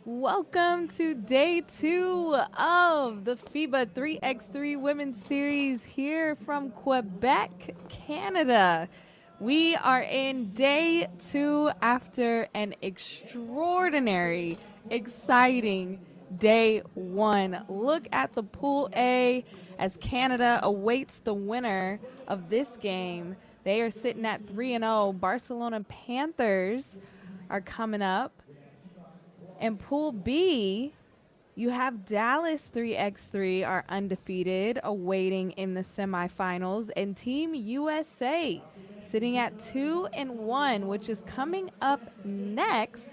Welcome to day 2 of the FIBA 3x3 Women's Series here from Quebec, Canada. We are in day 2 after an extraordinary, exciting day 1. Look at the Pool A as Canada awaits the winner of this game. They are sitting at 3-0. Barcelona Panthers are coming up. And Pool B, you have Dallas 3x3 are undefeated, awaiting in the semifinals, and Team USA sitting at 2-1, which is coming up next.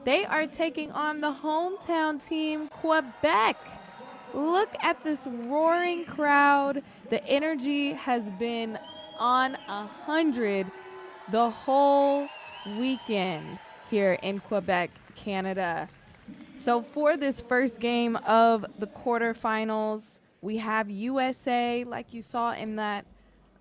They are taking on the hometown team, Quebec. Look at this roaring crowd. The energy has been on 100 the whole weekend here in Quebec, Canada. So for this first game of the quarterfinals, we have USA, like you saw in that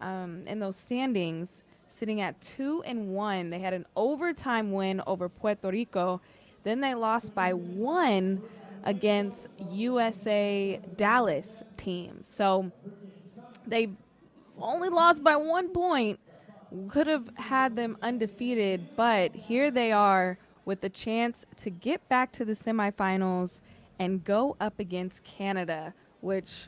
in those standings, sitting at 2-1. They had an overtime win over Puerto Rico. Then they lost by 1 against USA Dallas team. So they only lost by 1 point. Could have had them undefeated, but here they are with the chance to get back to the semifinals and go up against Canada, which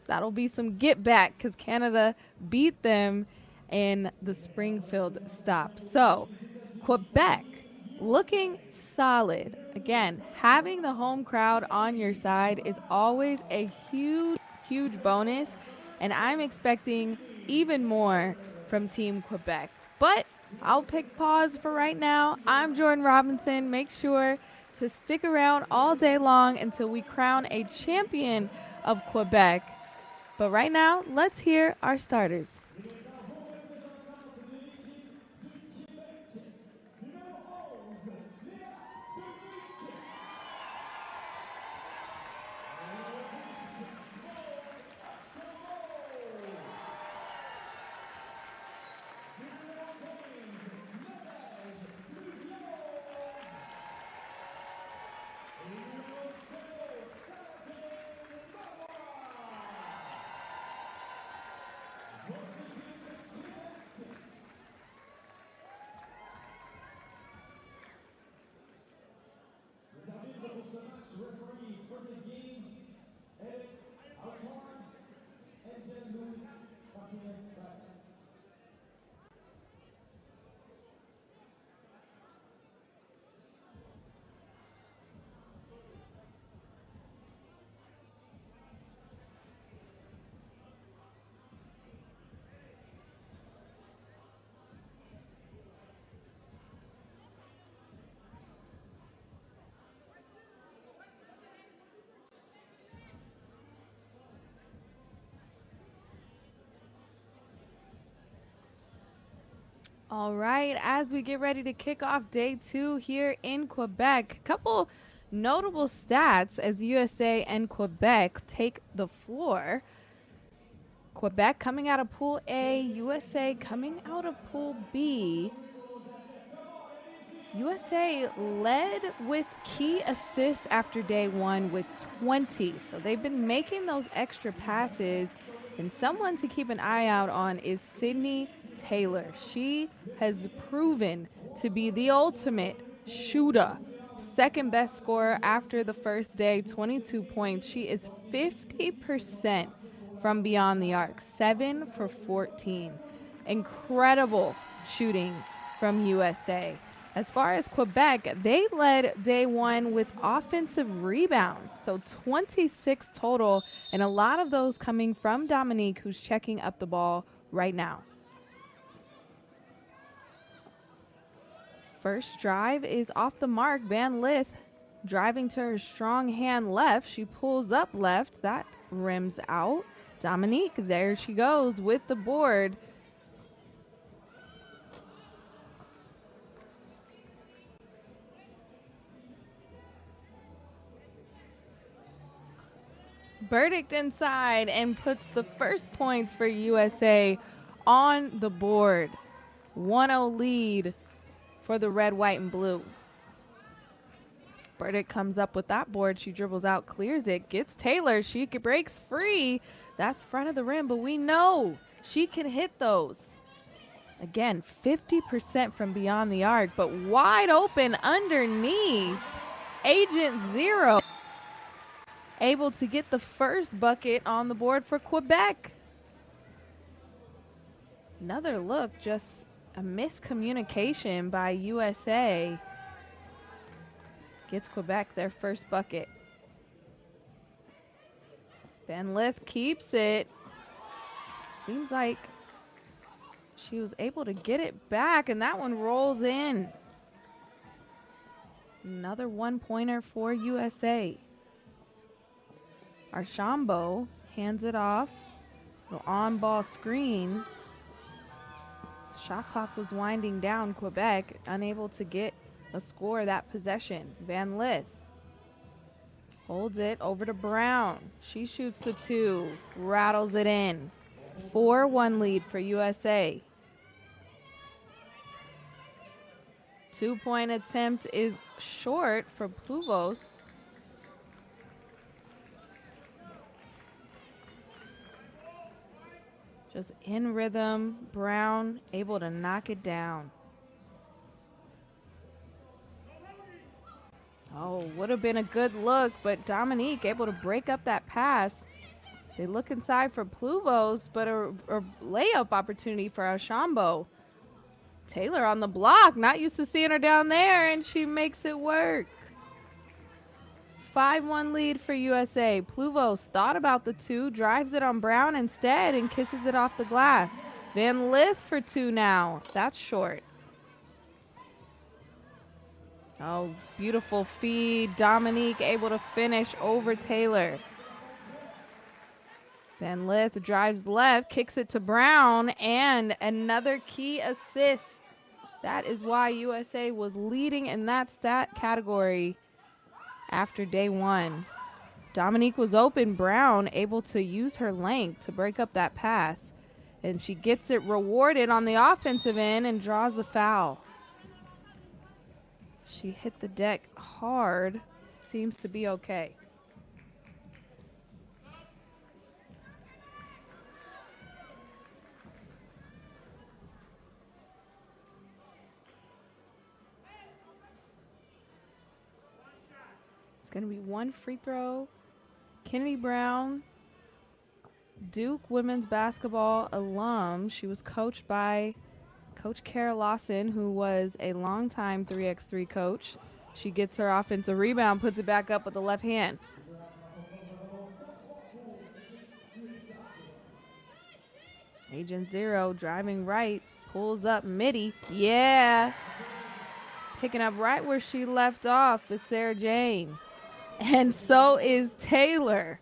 that'll be some get back because Canada beat them in the Springfield stop. So Quebec looking solid. Again, having the home crowd on your side is always a huge, huge bonus, and I'm expecting even more from Team Quebec. But I'll pick pause for right now. I'm Jordan Robinson. Make sure to stick around all day long until we crown a champion of Quebec. But right now, let's hear our starters. All right, as we get ready to kick off day 2 here in Quebec, a couple notable stats as USA and Quebec take the floor. Quebec coming out of Pool A, USA coming out of Pool B. USA led with key assists after day 1 with 20. So they've been making those extra passes. And someone to keep an eye out on is Sydney Taylor. She has proven to be the ultimate shooter. Second best scorer after the first day, 22 points. She is 50% from beyond the arc, 7 for 14. Incredible shooting from USA. As far as Quebec, they led day 1 with offensive rebounds, so 26 total, and a lot of those coming from Dominique, who's checking up the ball right now. First drive is off the mark. Van Lith driving to her strong hand left. She pulls up left. That rims out. Dominique, there she goes with the board. Burdick inside and puts the first points for USA on the board. 1-0 lead for the red, white, and blue. Burdick comes up with that board. She dribbles out, clears it, gets Taylor. She breaks free. That's front of the rim, but we know she can hit those. Again, 50% from beyond the arc, but wide open underneath. Agent Zero able to get the first bucket on the board for Quebec. Another look, just a miscommunication by USA. Gets Quebec their first bucket. Van Lith keeps it. Seems like she was able to get it back, and that one rolls in. Another one-pointer for USA. Archambault hands it off. Little on-ball screen. Shot clock was winding down. Quebec unable to get a score that possession. Van Lith holds it over to Brown. She shoots the two, rattles it in. 4-1 lead for USA. 2-point attempt is short for Pluvos. Just in rhythm. Brown able to knock it down. Oh, would have been a good look, but Dominique able to break up that pass. They look inside for Pluvos, but a layup opportunity for Archambault. Taylor on the block, not used to seeing her down there, and she makes it work. 5-1 lead for USA. Pluvos thought about the two, drives it on Brown instead, and kisses it off the glass. Van Lith for two now. That's short. Oh, beautiful feed. Dominique able to finish over Taylor. Van Lith drives left, kicks it to Brown, and another key assist. That is why USA was leading in that stat category after day one. Dominique was open. Brown able to use her length to break up that pass, and she gets it rewarded on the offensive end and draws the foul. She hit the deck hard. Seems to be okay. It's going to be one free throw. Kennedy Brown, Duke women's basketball alum. She was coached by Coach Kara Lawson, who was a longtime 3x3 coach. She gets her offensive rebound, puts it back up with the left hand. Agent Zero driving right, pulls up midi. Yeah. Picking up right where she left off is Sarah Jane. And so is Taylor.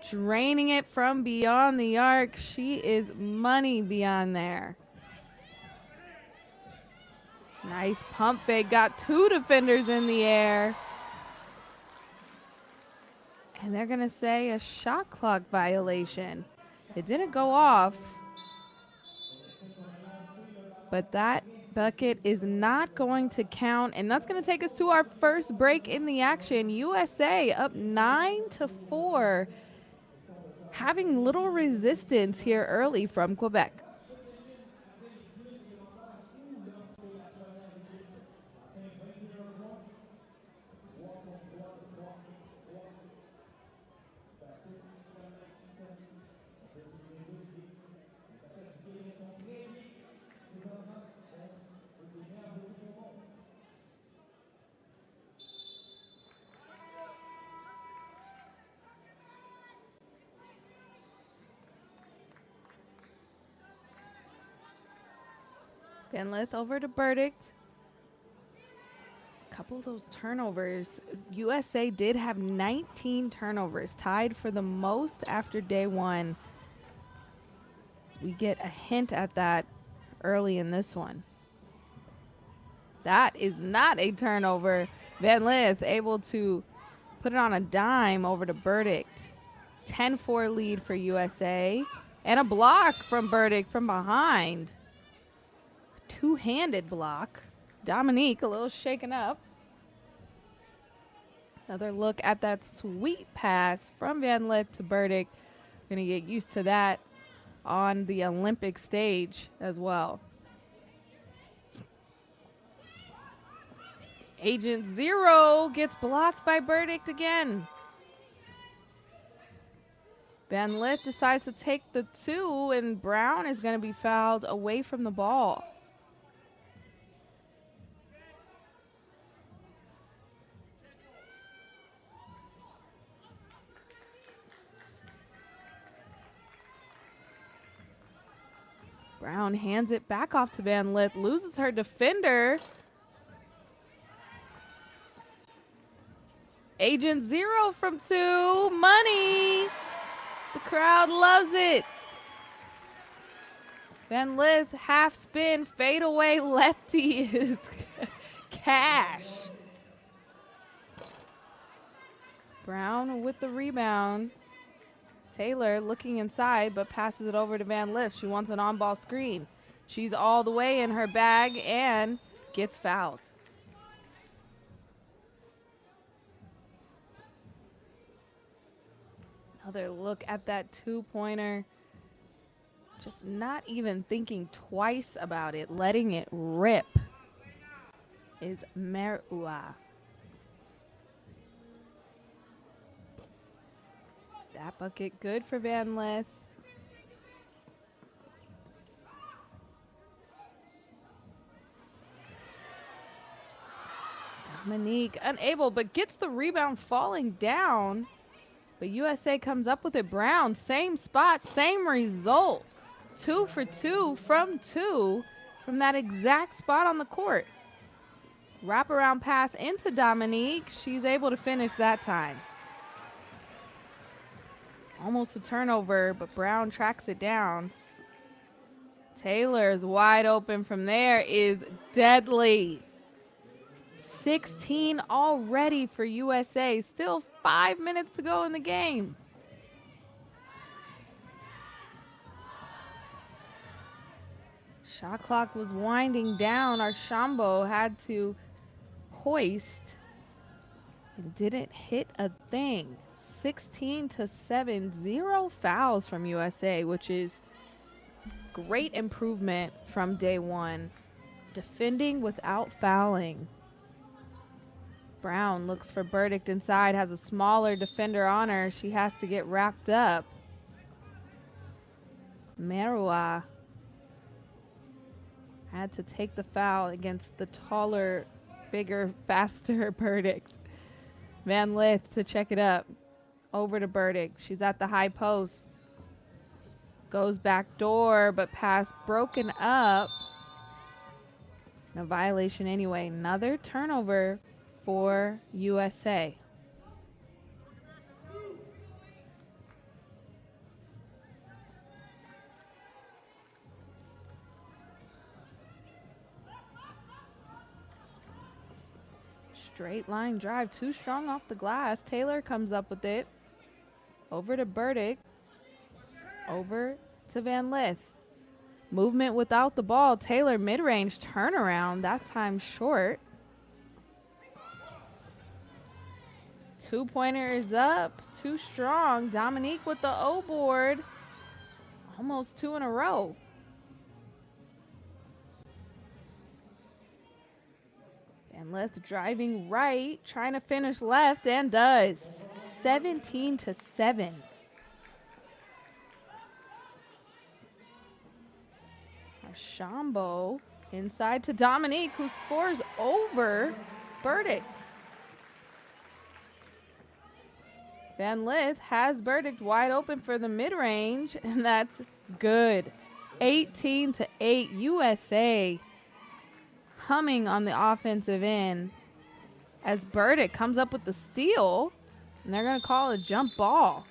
Draining it from beyond the arc. She is money beyond there. Nice pump fake. Got two defenders in the air. And they're going to say a shot clock violation. It didn't go off. But that bucket is not going to count. And that's going to take us to our first break in the action. USA up 9-4. Having little resistance here early from Quebec. Van Lith over to Burdick. A couple of those turnovers. USA did have 19 turnovers, tied for the most after day one. So we get a hint at that early in this one. That is not a turnover. Van Lith able to put it on a dime over to Burdick. 10-4 lead for USA. And a block from Burdick from behind. Two-handed block. Dominique a little shaken up. Another look at that sweet pass from Van Lith to Burdick. Going to get used to that on the Olympic stage as well. Agent Zero gets blocked by Burdick again. Van Lith decides to take the 2, and Brown is going to be fouled away from the ball. Brown hands it back off to Van Lith, loses her defender. Agent Zero from 2, money. The crowd loves it. Van Lith half spin, fade away lefty is cash. Brown with the rebound. Taylor looking inside, but passes it over to Van Lith. She wants an on-ball screen. She's all the way in her bag and gets fouled. Another look at that 2-pointer. Just not even thinking twice about it, letting it rip, is Merua. That bucket good for Van Lith. Dominique unable, but gets the rebound falling down. But USA comes up with it. Brown, same spot, same result. 2 for 2 from 2 from that exact spot on the court. Wraparound pass into Dominique. She's able to finish that time. Almost a turnover, but Brown tracks it down. Taylor's wide open from there is deadly. 16 already for USA. Still 5 minutes to go in the game. Shot clock was winding down. Archambault had to hoist and didn't hit a thing. 16-7, 0 fouls from USA, which is great improvement from day one. Defending without fouling. Brown looks for Burdick inside, has a smaller defender on her. She has to get wrapped up. Merua had to take the foul against the taller, bigger, faster Burdick. Van Lith to check it up. Over to Burdick. She's at the high post. Goes back door, but pass broken up. No violation anyway. Another turnover for USA. Straight line drive, too strong off the glass. Taylor comes up with it. Over to Burdick. Over to Van Lith. Movement without the ball. Taylor mid-range turnaround. That time short. 2-pointer is up. Too strong. Dominique with the O board. Almost 2 in a row. Van Lith driving right. Trying to finish left and does. 17-7. Archambault inside to Dominique, who scores over Burdick. Van Lith has Burdick wide open for the mid-range, and that's good. 18-8, USA humming on the offensive end as Burdick comes up with the steal, and they're going to call a jump ball.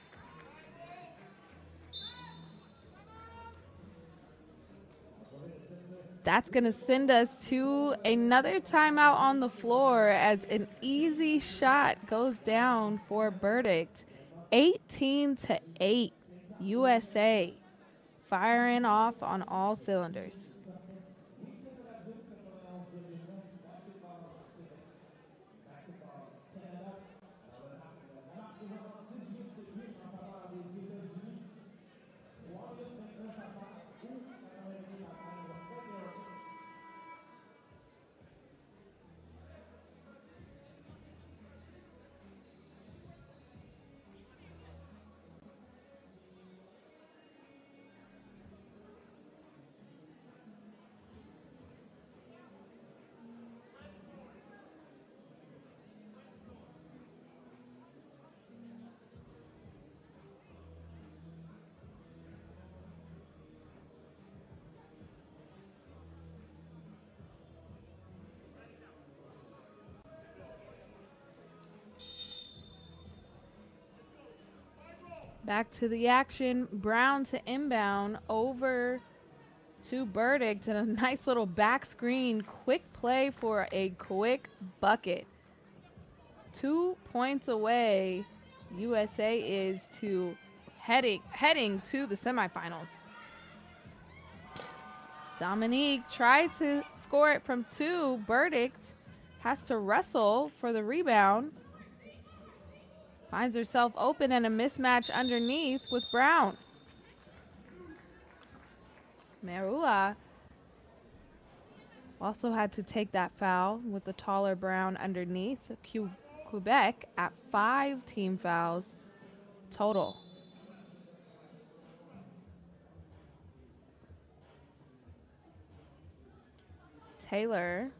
That's going to send us to another timeout on the floor as an easy shot goes down for Burdick. 18-8, USA firing off on all cylinders. Back to the action. Brown to inbound over to Burdick, and a nice little back screen. Quick play for a quick bucket. 2 points away. USA is to heading to the semifinals. Dominique tried to score it from 2. Burdick has to wrestle for the rebound. Finds herself open and a mismatch underneath with Brown. Merua also had to take that foul with the taller Brown underneath. Quebec at 5 team fouls total. Taylor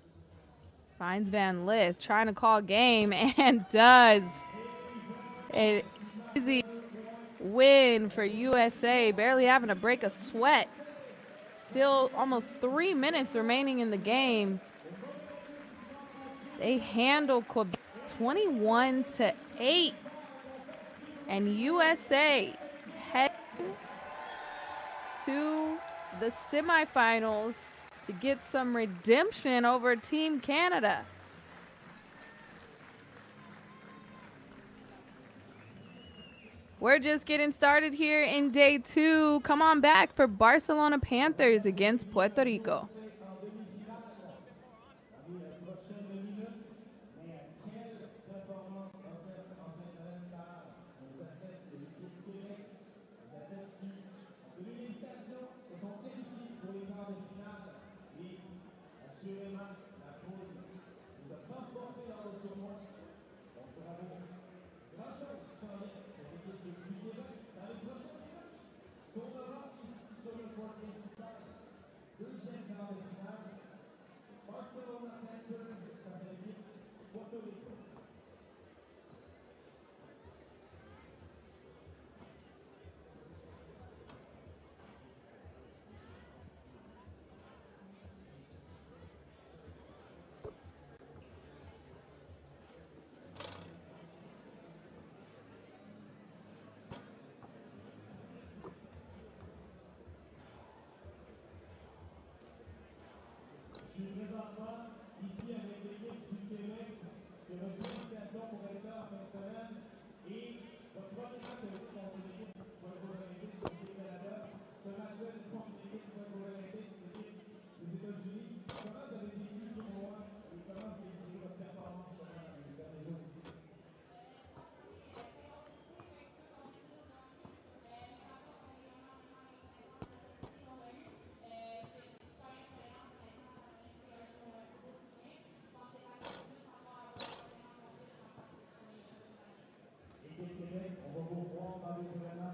finds Van Lith trying to call game and does. An easy win for USA, barely having to break a sweat. Still almost 3 minutes remaining in the game. They handle Quebec 21-8. And USA heading to the semifinals to get some redemption over Team Canada. We're just getting started here in day 2. Come on back for Barcelona Panthers against Puerto Rico. Je suis présentement ici avec l'équipe du Québec qui a reçu l'invitation pour être là en fin de semaine. Et votre premier match a été contre l'équipe olympique de l'équipe Canada. Ce match-là est contre l'équipe olympique de l'équipe des États-Unis. Comment vous avez vécu le tournoi et comment vous avez vécu votre performance dans les derniers jours? Québec, on va vous voir dans les événements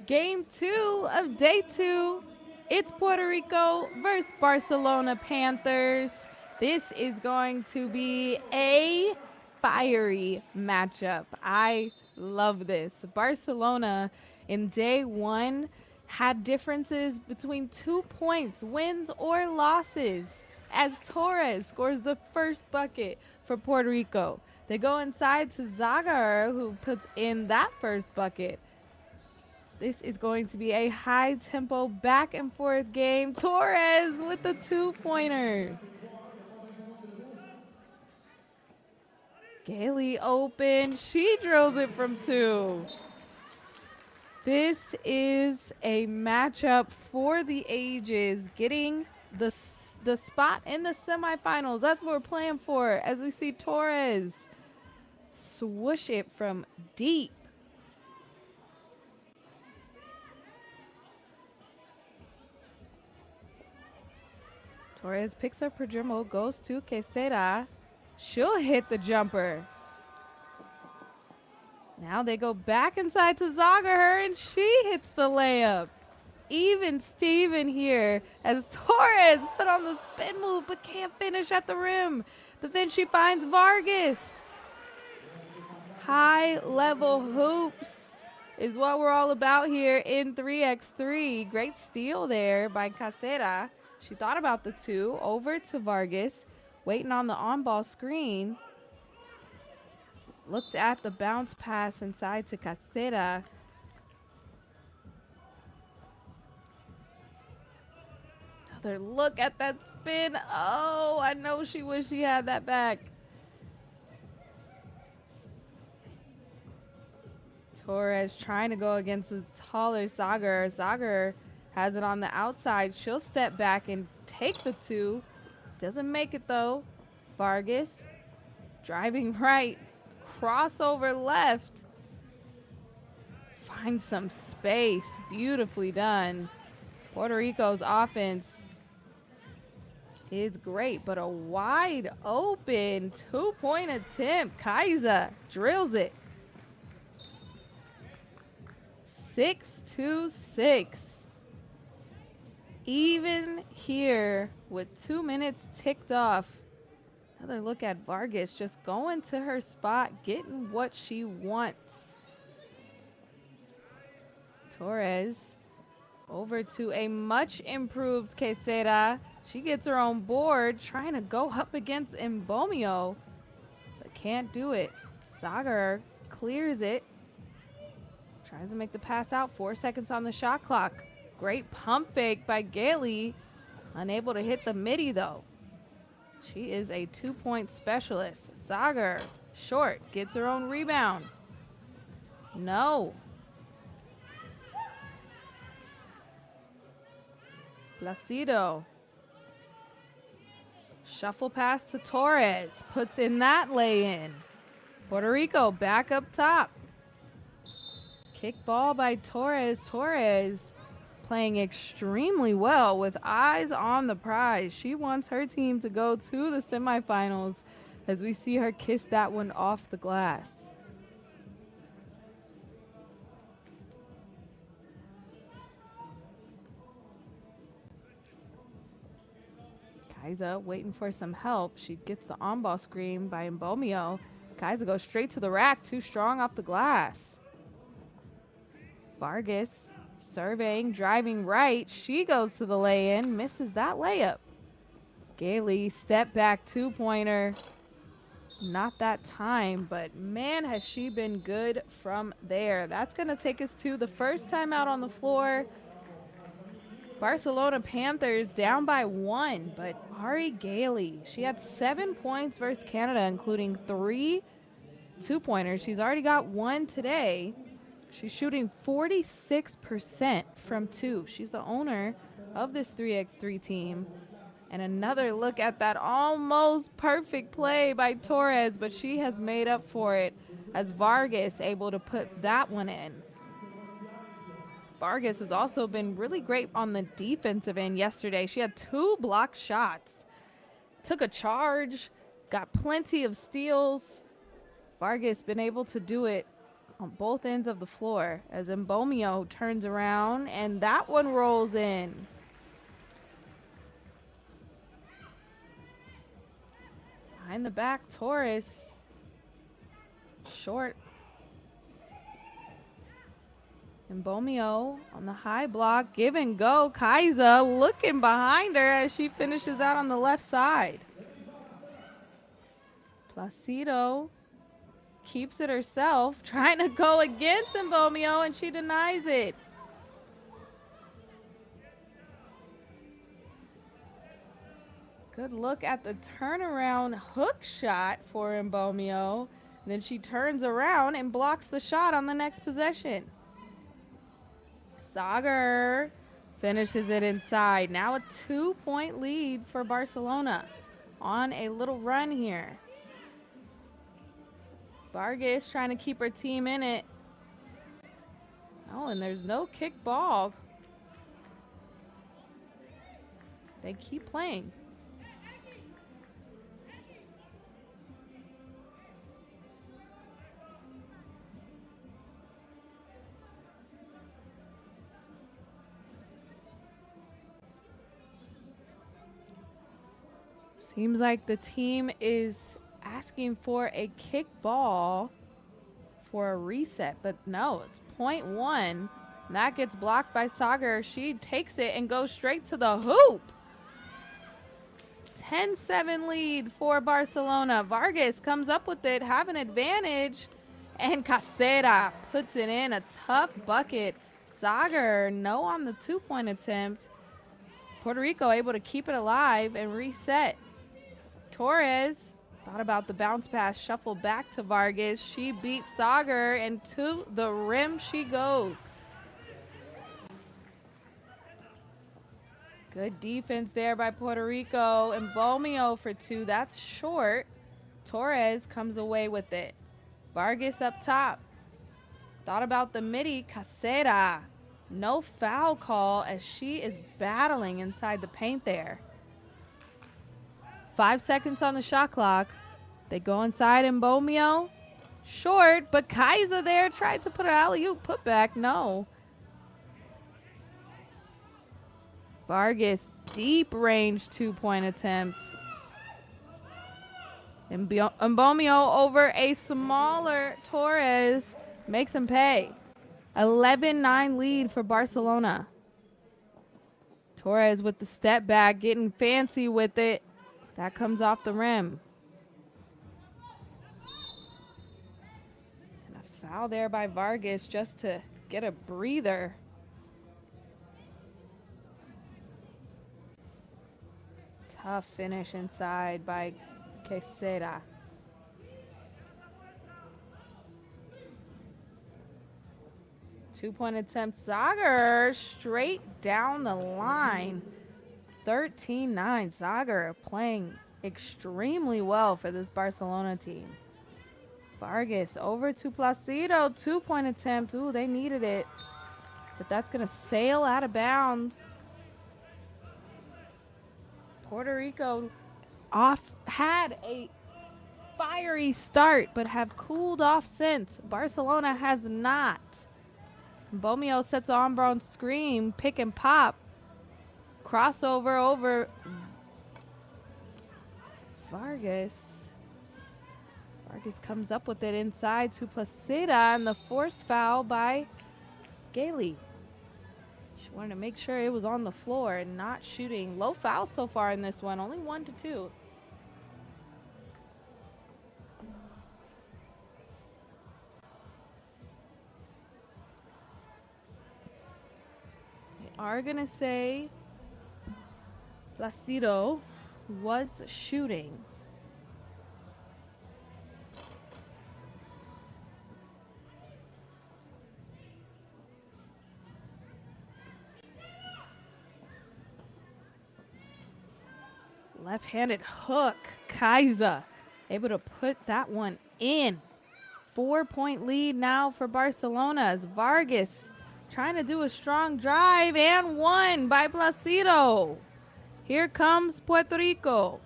Game 2 of day 2. It's Puerto Rico versus Barcelona Panthers. This is going to be a fiery matchup. I love this. Barcelona in day 1 had differences between 2 points, wins or losses, as Torres scores the first bucket for Puerto Rico. They go inside to Zagar, who puts in that first bucket. This is going to be a high-tempo back-and-forth game. Torres with the 2-pointers. Gailey open. She drills it from 2. This is a matchup for the ages, getting the spot in the semifinals. That's what we're playing for, as we see Torres swoosh it from deep. Torres picks up her dribble, goes to Quesada. She'll hit the jumper. Now they go back inside to Zagar, and she hits the layup. Even Steven here as Torres put on the spin move but can't finish at the rim. But then she finds Vargas. High-level hoops is what we're all about here in 3x3. Great steal there by Casera. She thought about the 2. Over to Vargas, waiting on the on-ball screen. Looked at the bounce pass inside to Casera. Another look at that spin. Oh, I know she wished she had that back. Torres trying to go against the taller Zagar. Zagar has it on the outside. She'll step back and take the 2. Doesn't make it though. Vargas driving right. Crossover left. Finds some space. Beautifully done. Puerto Rico's offense is great, but a wide open 2-point attempt. Kaiser drills it. 6-6. Even here with 2 minutes ticked off. Another look at Vargas just going to her spot, getting what she wants. Torres over to a much improved Quesada. She gets her own board, trying to go up against Mbomio, but can't do it. Zagar clears it. Tries to make the pass out. 4 seconds on the shot clock. Great pump fake by Gailey. Unable to hit the midi though. She is a 2-point specialist. Zagar, short, gets her own rebound. No. Placido. Shuffle pass to Torres. Puts in that lay-in. Puerto Rico back up top. Kick ball by Torres. Torres playing extremely well with eyes on the prize. She wants her team to go to the semifinals as we see her kiss that one off the glass. Kaiser waiting for some help. She gets the on-ball screen by Mbomio. Kaiser goes straight to the rack, too strong off the glass. Vargas surveying, driving right. She goes to the lay-in, misses that layup. Gailey, step back 2-pointer. Not that time, but man, has she been good from there. That's going to take us to the first time out on the floor. Barcelona Panthers down by 1, but Ari Gailey, she had 7 points versus Canada, including 3 2-pointers. She's already got 1 today. She's shooting 46% from 2. She's the owner of this 3x3 team. And another look at that almost perfect play by Torres, but she has made up for it as Vargas able to put that one in. Vargas has also been really great on the defensive end yesterday. She had 2 blocked shots. Took a charge, got plenty of steals. Vargas been able to do it on both ends of the floor as Mbomio turns around, and that one rolls in. Behind the back, Torres. Short. Mbomio on the high block. Give and go. Kaiser looking behind her as she finishes out on the left side. Placido keeps it herself, trying to go against Mbomio, and she denies it. Good look at the turnaround hook shot for Mbomio. Then she turns around and blocks the shot on the next possession. Sagar finishes it inside. Now a 2-point lead for Barcelona on a little run here. Vargas trying to keep her team in it. Oh, and there's no kick ball. They keep playing. Seems like the team is asking for a kick ball for a reset, but no, it's point one. That gets blocked by Sagar. She takes it and goes straight to the hoop. 10-7 lead for Barcelona. Vargas comes up with it, have an advantage, and Casera puts it in. A tough bucket. Sagar, no on the 2-point attempt. Puerto Rico able to keep it alive and reset. Torres thought about the bounce pass, shuffle back to Vargas. She beats Sagar, and to the rim she goes. Good defense there by Puerto Rico. And Mbomio for two. That's short. Torres comes away with it. Vargas up top. Thought about the midi. Casera. No foul call as she is battling inside the paint there. 5 seconds on the shot clock. They go inside Mbomio. Short, but Kaiser there tried to put an alley-oop putback. No. Vargas, deep range 2-point attempt. And Mbomio over a smaller Torres makes him pay. 11-9 lead for Barcelona. Torres with the step back, getting fancy with it. That comes off the rim. And a foul there by Vargas just to get a breather. Tough finish inside by Quesada. Two-point attempt. Sagar straight down the line. 13-9. Sagar playing extremely well for this Barcelona team. Vargas over to Placido. 2-point attempt. Ooh, they needed it. But that's going to sail out of bounds. Puerto Rico had a fiery start, but have cooled off since. Barcelona has not. Mbomio sets on screen, pick and pop. Crossover over Vargas. Vargas comes up with it inside to Placida, and the forced foul by Gailey. She wanted to make sure it was on the floor and not shooting. Low fouls so far in this one, only 1 to 2. They are going to say Placido was shooting. Left-handed hook. Kaiser able to put that one in. 4-point lead now for Barcelona as Vargas trying to do a strong drive, and one by Placido. Here comes Puerto Rico.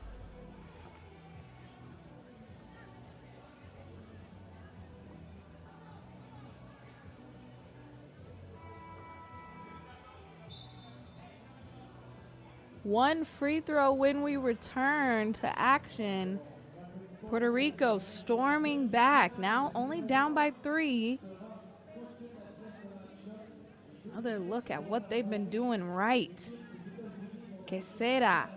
One free throw when we return to action. Puerto Rico storming back, now only down by 3. Another look at what they've been doing right. Quesada,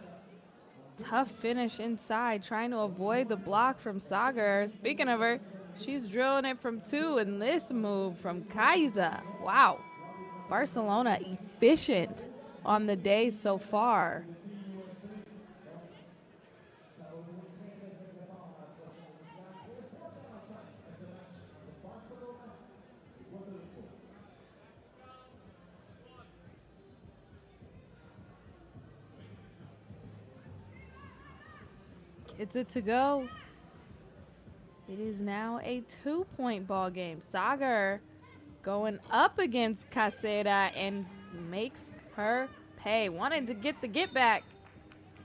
tough finish inside, trying to avoid the block from Sagar. Speaking of her, she's drilling it from 2, and this move from Kaiza. Wow, Barcelona efficient on the day so far. Gets it to go. It is now a 2-point ball game. Sagar going up against Caseda and makes her pay. Wanted to get the get back,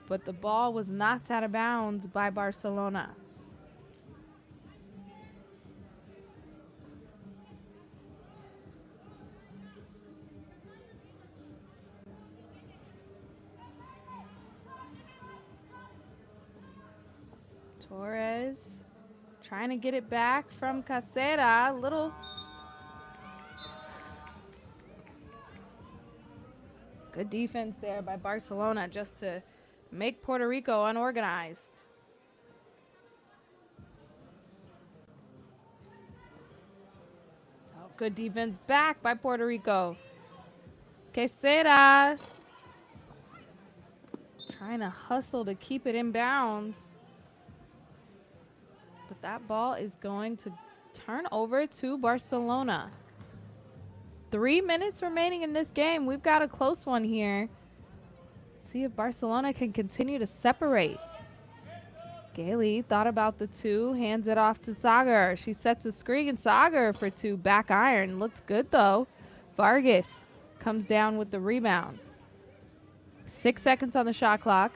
but the ball was knocked out of bounds by Barcelona. Torres trying to get it back from Casera. Little good defense there by Barcelona just to make Puerto Rico unorganized. Oh, good defense back by Puerto Rico. Casera trying to hustle to keep it in bounds. But that ball is going to turn over to Barcelona. 3 minutes remaining in this game. We've got a close one here. See if Barcelona can continue to separate. Gailey thought about the 2, hands it off to Sagar. She sets a screen, and Sagar for 2, back iron. Looked good though. Vargas comes down with the rebound. 6 seconds on the shot clock.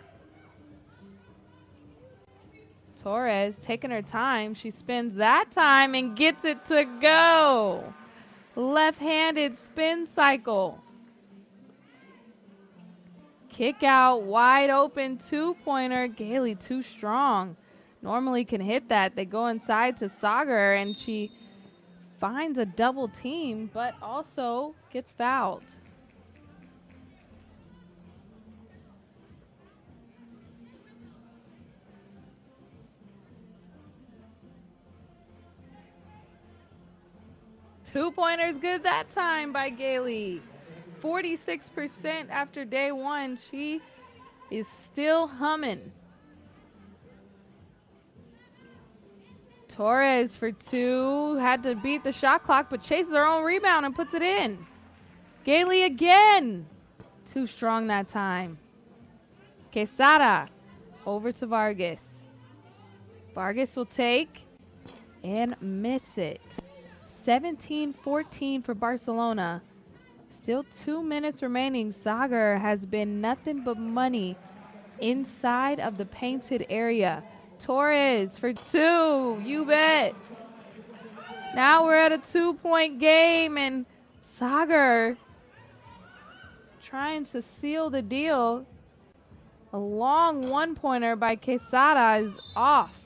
Torres taking her time. She spins that time and gets it to go. Left-handed spin cycle. Kick out, wide open 2-pointer. Gailey too strong. Normally can hit that. They go inside to Sagar, and she finds a double team, but also gets fouled. Two-pointers good that time by Gailey. 46% after day 1. She is still humming. Torres for 2. Had to beat the shot clock, but chases her own rebound and puts it in. Gailey again. Too strong that time. Quesada over to Vargas. Vargas will take and miss it. 17-14 for Barcelona. Still 2 minutes remaining. Sagar has been nothing but money inside of the painted area. Torres for 2. You bet. Now we're at a 2-point game, and Sagar trying to seal the deal. A long 1-pointer by Quesada is off.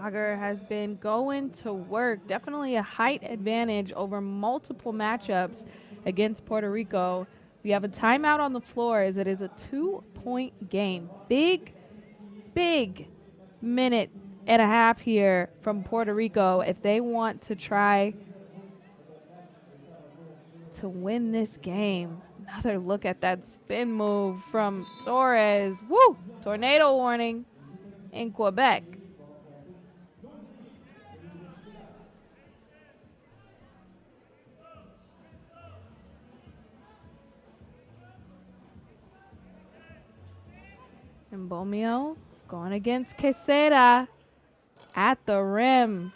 Sagar has been going to work. Definitely a height advantage over multiple matchups against Puerto Rico. We have a timeout on the floor as it is a 2-point game. Big minute and a half here from Puerto Rico if they want to try to win this game. Another look at that spin move from Torres. Woo! Tornado warning in Quebec. And Bomio going against Quesada at the rim.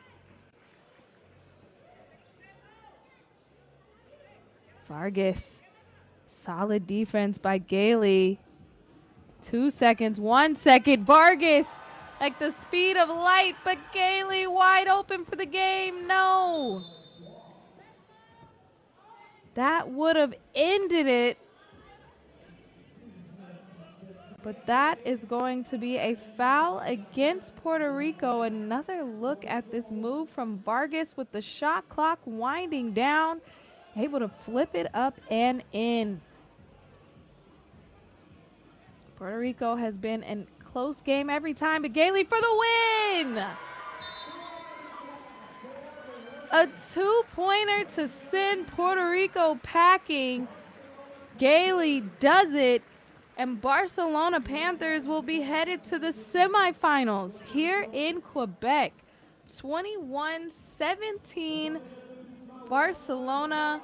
Vargas. Solid defense by Gailey. 2 seconds, 1 second. Vargas Like the speed of light, but Gailey wide open for the game. No. That would have ended it. But that is going to be a foul against Puerto Rico. Another look at this move from Vargas with the shot clock winding down. Able to flip it up and in. Puerto Rico has been in close game every time, but Gailey for the win! A two-pointer to send Puerto Rico packing. Gailey does it, and Barcelona Panthers will be headed to the semifinals here in Quebec. 21-17, Barcelona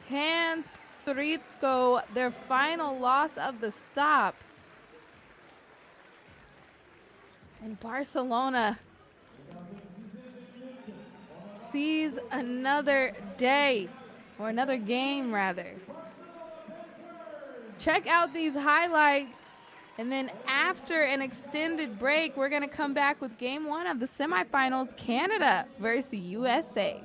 hands Puerto Rico their final loss of the stop. And Barcelona sees another day, or another game rather. Check out these highlights, and then after an extended break, we're going to come back with game one of the semifinals, Canada versus USA.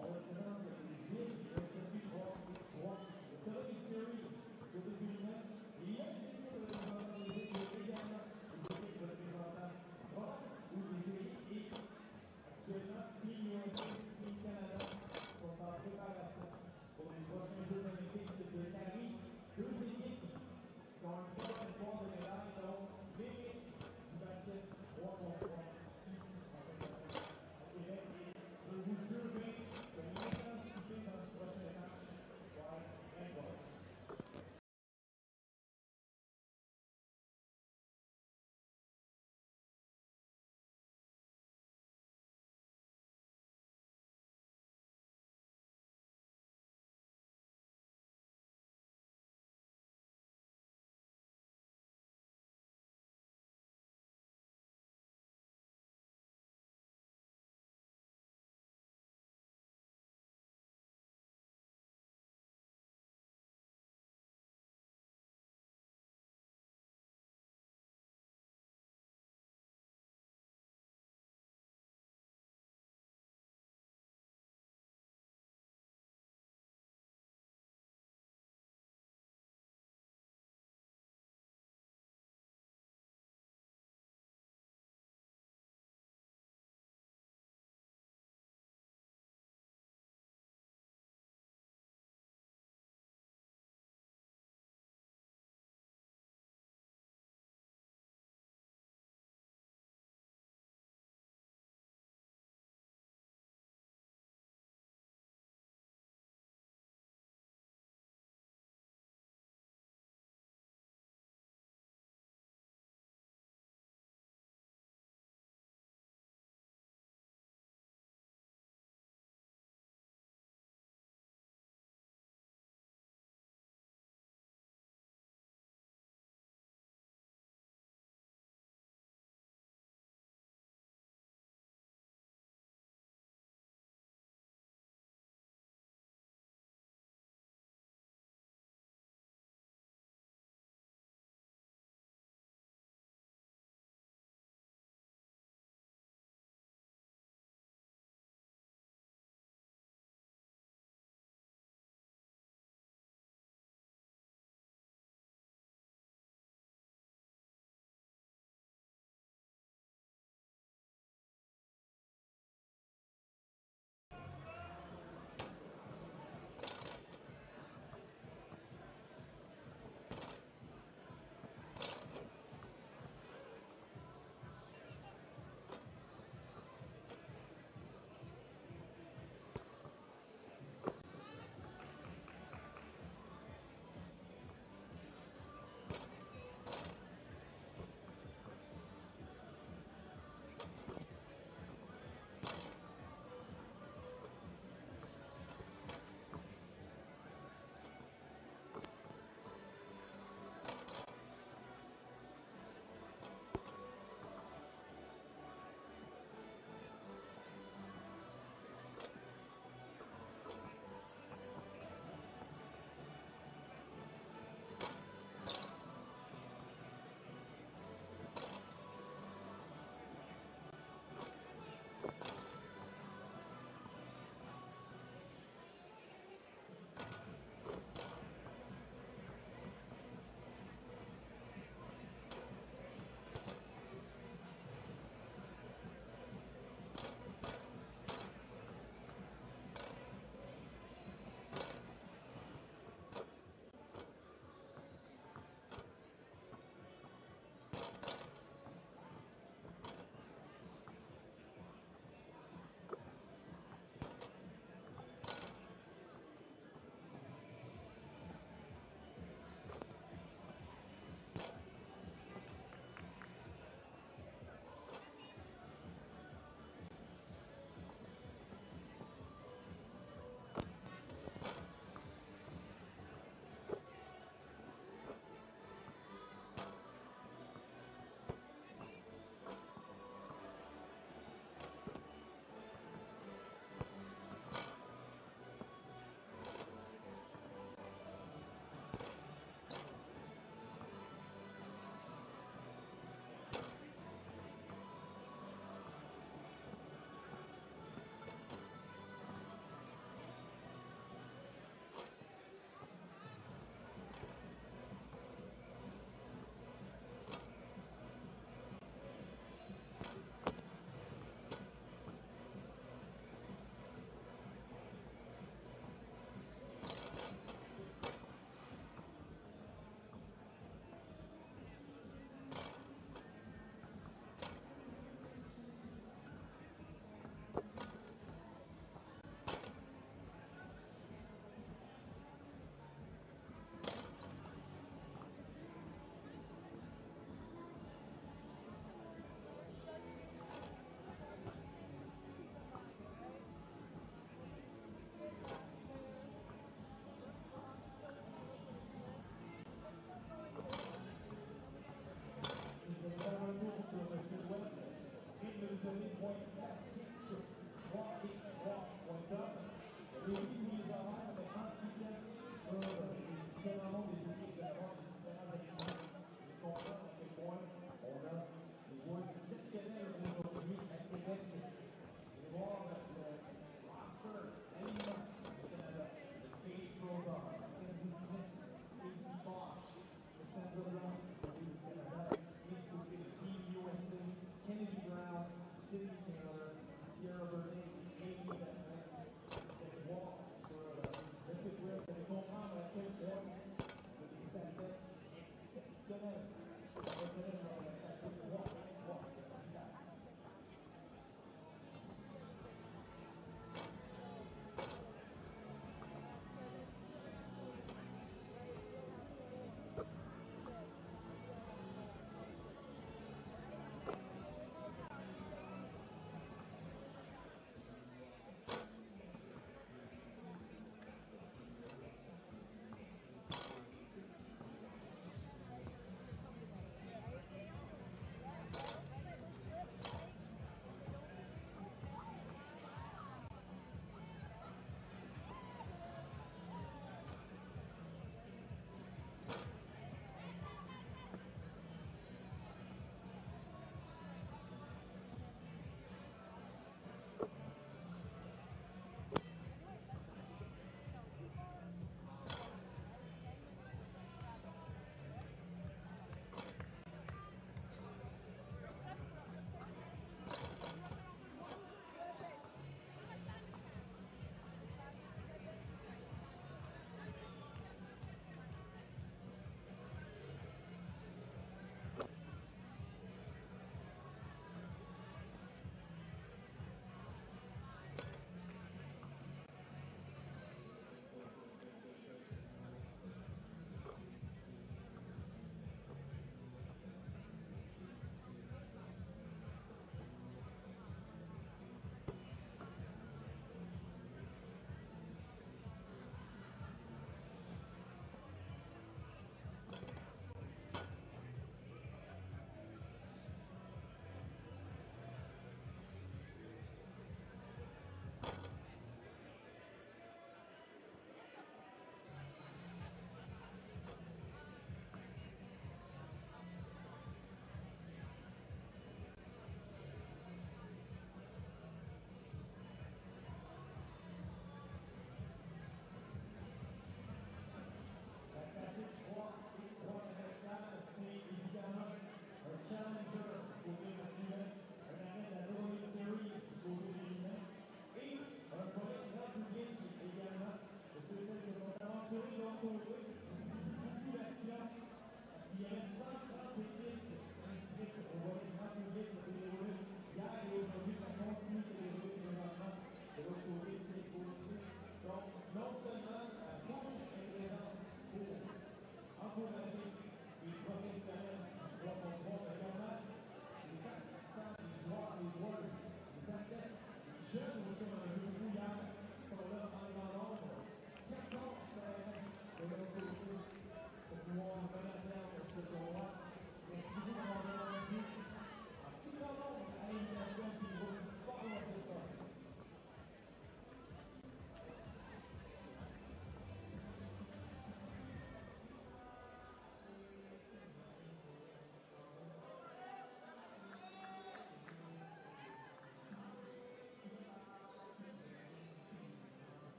on représente les villes, le circuit 3x3, le Québec Series côté féminin. Et il y a des équipes représentant les villes, mais également des équipes représentant province ou les pays. Et actuellement, Team USA, Team Canada sont en préparation pour les prochains Jeux olympiques de Paris. Deux équipes qui ont un fort espoir de médaille, donc l'élite du basket 3 contre 3 ici en Québec. Je vous jure que l'intensité dans ce prochain match va être incroyable.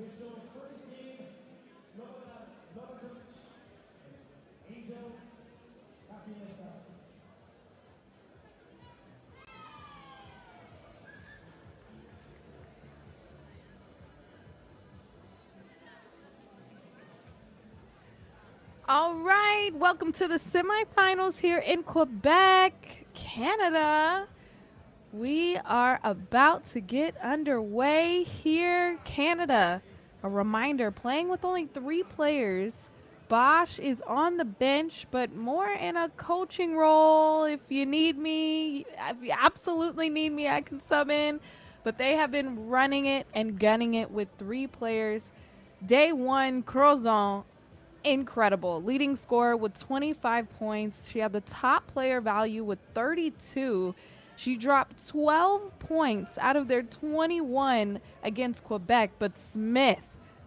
Officials for this game, Angel, happiness out. All right, welcome to the semifinals here in Quebec, Canada. We are about to get underway here, Canada. A reminder, playing with only 3 players. Bosch is on the bench, but more in a coaching role. If you need me, if you absolutely need me, I can sub in. But they have been running it and gunning it with 3 players. Day 1, Crozon, incredible. Leading scorer with 25 points. She had the top player value with 32. She dropped 12 points out of their 21 against Quebec, but Smith,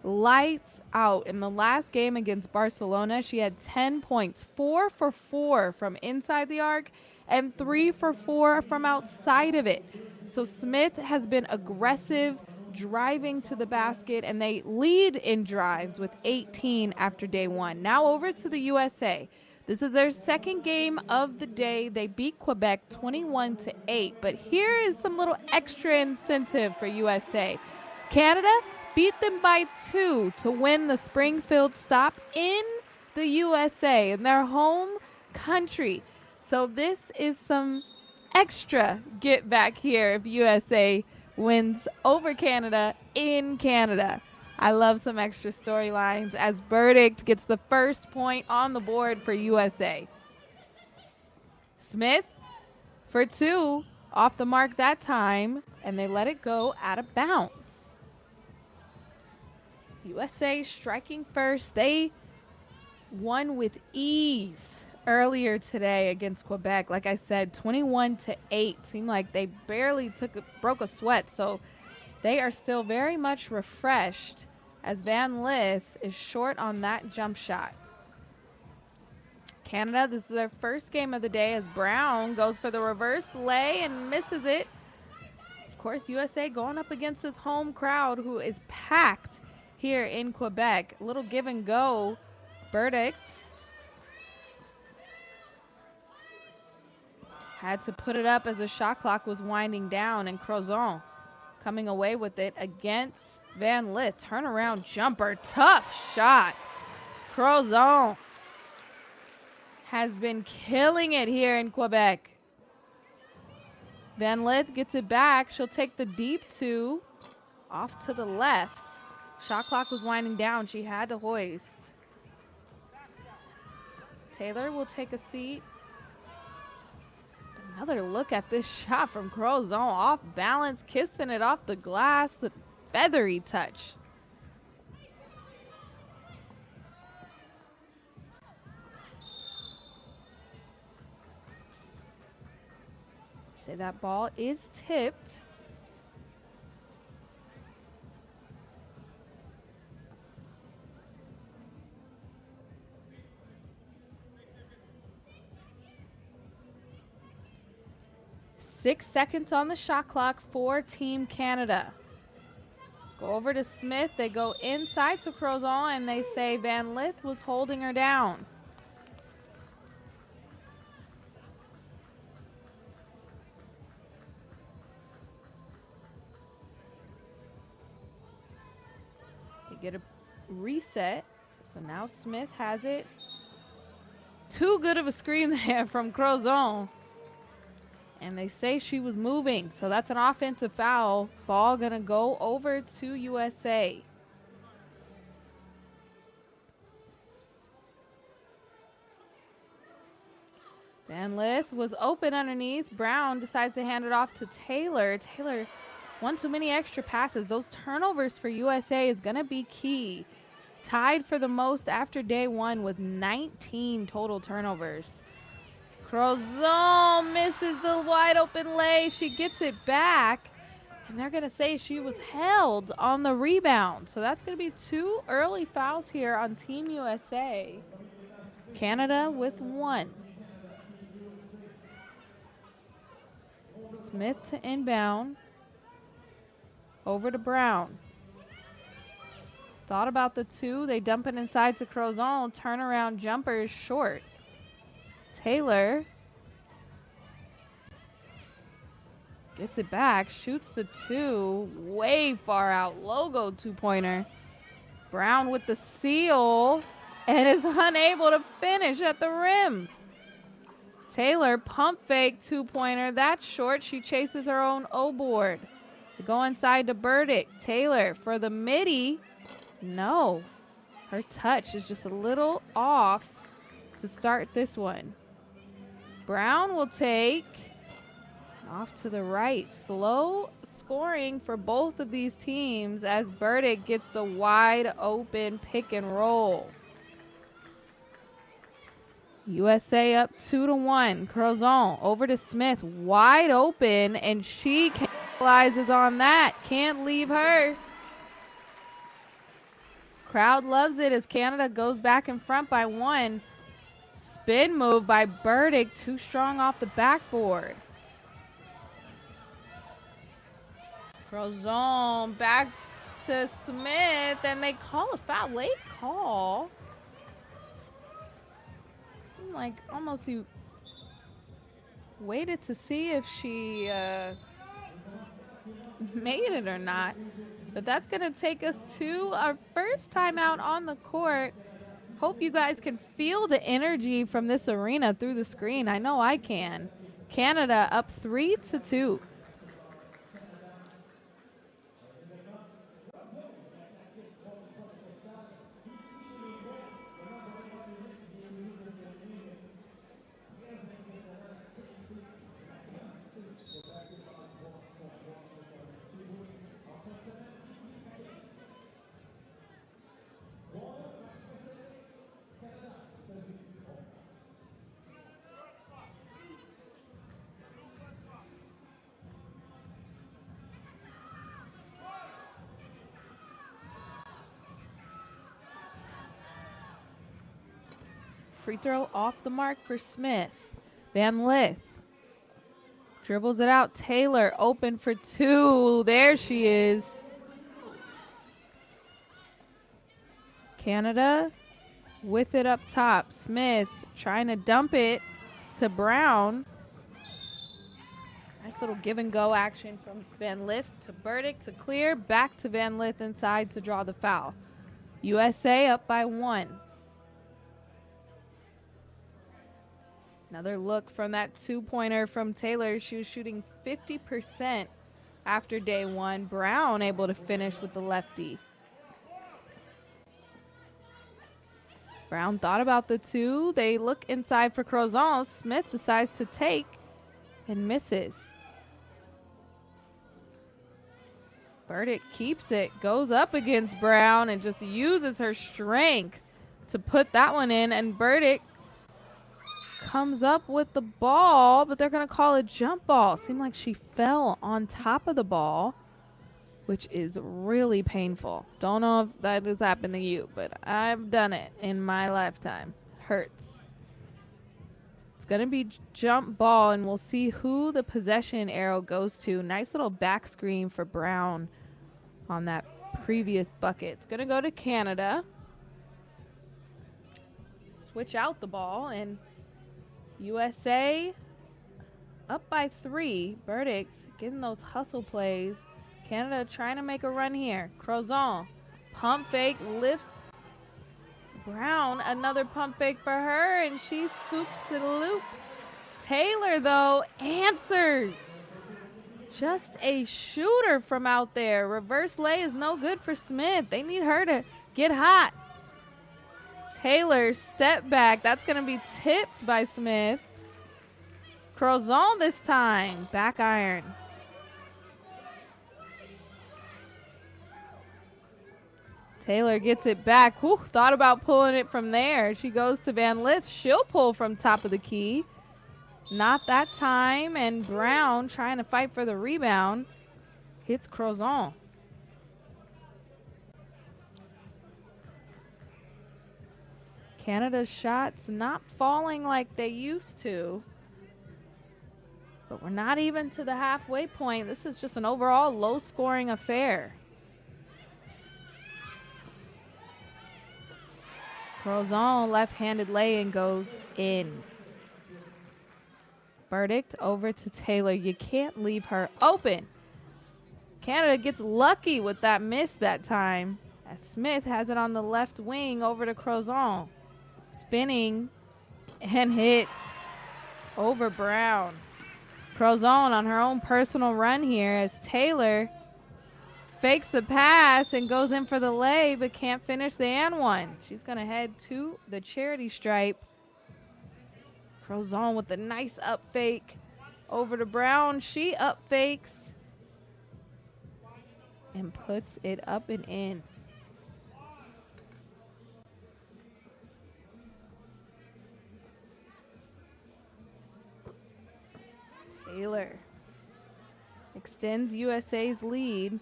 lights out. In the last game against Barcelona, she had 10 points, 4 for 4 from inside the arc and 3 for 4 from outside of it. So Smith has been aggressive, driving to the basket, and they lead in drives with 18 after day 1. Now over to the USA. This is their second game of the day. They beat Quebec 21-8, but here is some little extra incentive for USA. Canada beat them by 2 to win the Springfield Stop in the USA, in their home country. So this is some extra get back here if USA wins over Canada in Canada. I love some extra storylines as Burdick gets the first point on the board for USA. Smith for 2, off the mark that time, and they let it go out of bounds. USA striking first. They won with ease earlier today against Quebec. Like I said, 21-8. Seemed like they barely broke a sweat, so they are still very much refreshed as Van Lith is short on that jump shot. Canada, this is their first game of the day as Brown goes for the reverse lay and misses it. Of course, USA going up against this home crowd who is packed here in Quebec. A little give and go. Verdict had to put it up as the shot clock was winding down, and Crozon coming away with it against Van Lith. Turnaround jumper. Tough shot. Crozon has been killing it here in Quebec. Van Lith gets it back. She'll take the deep 2 off to the left. Shot clock was winding down. She had to hoist. Taylor will take a seat. Another look at this shot from Crozon. Off balance, kissing it off the glass. The feathery touch. Say that ball is tipped. Six seconds on the shot clock for Team Canada. Go over to Smith. They go inside to Crozon, and they say Van Lith was holding her down. They get a reset. So now Smith has it. Too good of a screen there from Crozon. And they say she was moving. So that's an offensive foul. Ball going to go over to USA. Van Lith was open underneath. Brown decides to hand it off to Taylor. Taylor, one too many extra passes. Those turnovers for USA is going to be key. Tied for the most after day one with 19 total turnovers. Crozon misses the wide open lay. She gets it back. And they're going to say she was held on the rebound. So that's going to be 2 early fouls here on Team USA. Canada with 1. Smith to inbound. Over to Brown. Thought about the 2. They dump it inside to Crozon. Turnaround jumper is short. Taylor gets it back. Shoots the 2. Way far out. Logo 2-pointer. Brown with the seal. And is unable to finish at the rim. Taylor pump fake 2-pointer. That's short. She chases her own O-board. They go inside to Burdick. Taylor for the midi. No. Her touch is just a little off to start this one. Brown will take off to the right. Slow scoring for both of these teams as Burdick gets the wide open pick and roll. USA up 2-1. Crozon over to Smith. Wide open, and she capitalizes on that. Can't leave her. Crowd loves it as Canada goes back in front by 1. Spin move by Burdick. Too strong off the backboard. Crozon back to Smith, and they call a foul. Late call. Seemed like almost you waited to see if she made it or not. But that's going to take us to our first timeout on the court. Hope you guys can feel the energy from this arena through the screen. I know I can. Canada up 3-2. Free throw off the mark for Smith. Van Lith dribbles it out. Taylor open for 2. There she is. Canada with it up top. Smith trying to dump it to Brown. Nice little give and go action from Van Lith to Burdick to clear. Back to Van Lith inside to draw the foul. USA up by 1. Another look from that 2-pointer from Taylor. She was shooting 50% after day 1. Brown able to finish with the lefty. Brown thought about the 2. They look inside for Crozon. Smith decides to take and misses. Burdick keeps it, goes up against Brown and just uses her strength to put that one in, and Burdick comes up with the ball, but they're going to call a jump ball. Seemed like she fell on top of the ball, which is really painful. Don't know if that has happened to you, but I've done it in my lifetime. Hurts. It's going to be jump ball, and we'll see who the possession arrow goes to. Nice little back screen for Brown on that previous bucket. It's going to go to Canada. Switch out the ball, and USA up by 3. Verdict getting those hustle plays. Canada trying to make a run here. Crozon, pump fake, lifts Brown. Another pump fake for her, and she scoops and loops. Taylor, though, answers. Just a shooter from out there. Reverse lay is no good for Smith. They need her to get hot. Taylor, step back. That's going to be tipped by Smith. Crozon this time. Back iron. Taylor gets it back. Whew, thought about pulling it from there. She goes to Van Lith. She'll pull from top of the key. Not that time. And Brown trying to fight for the rebound. Hits Crozon. Canada's shots not falling like they used to. But we're not even to the halfway point. This is just an overall low-scoring affair. Crozon left-handed lay-in goes in. Verdict over to Taylor. You can't leave her open. Canada gets lucky with that miss that time, as Smith has it on the left wing over to Crozon. Spinning and hits over Brown. Crozon on her own personal run here as Taylor fakes the pass and goes in for the lay, but can't finish the and one. She's going to head to the charity stripe. Crozon with a nice up fake over to Brown. She up fakes and puts it up and in. Taylor extends USA's lead.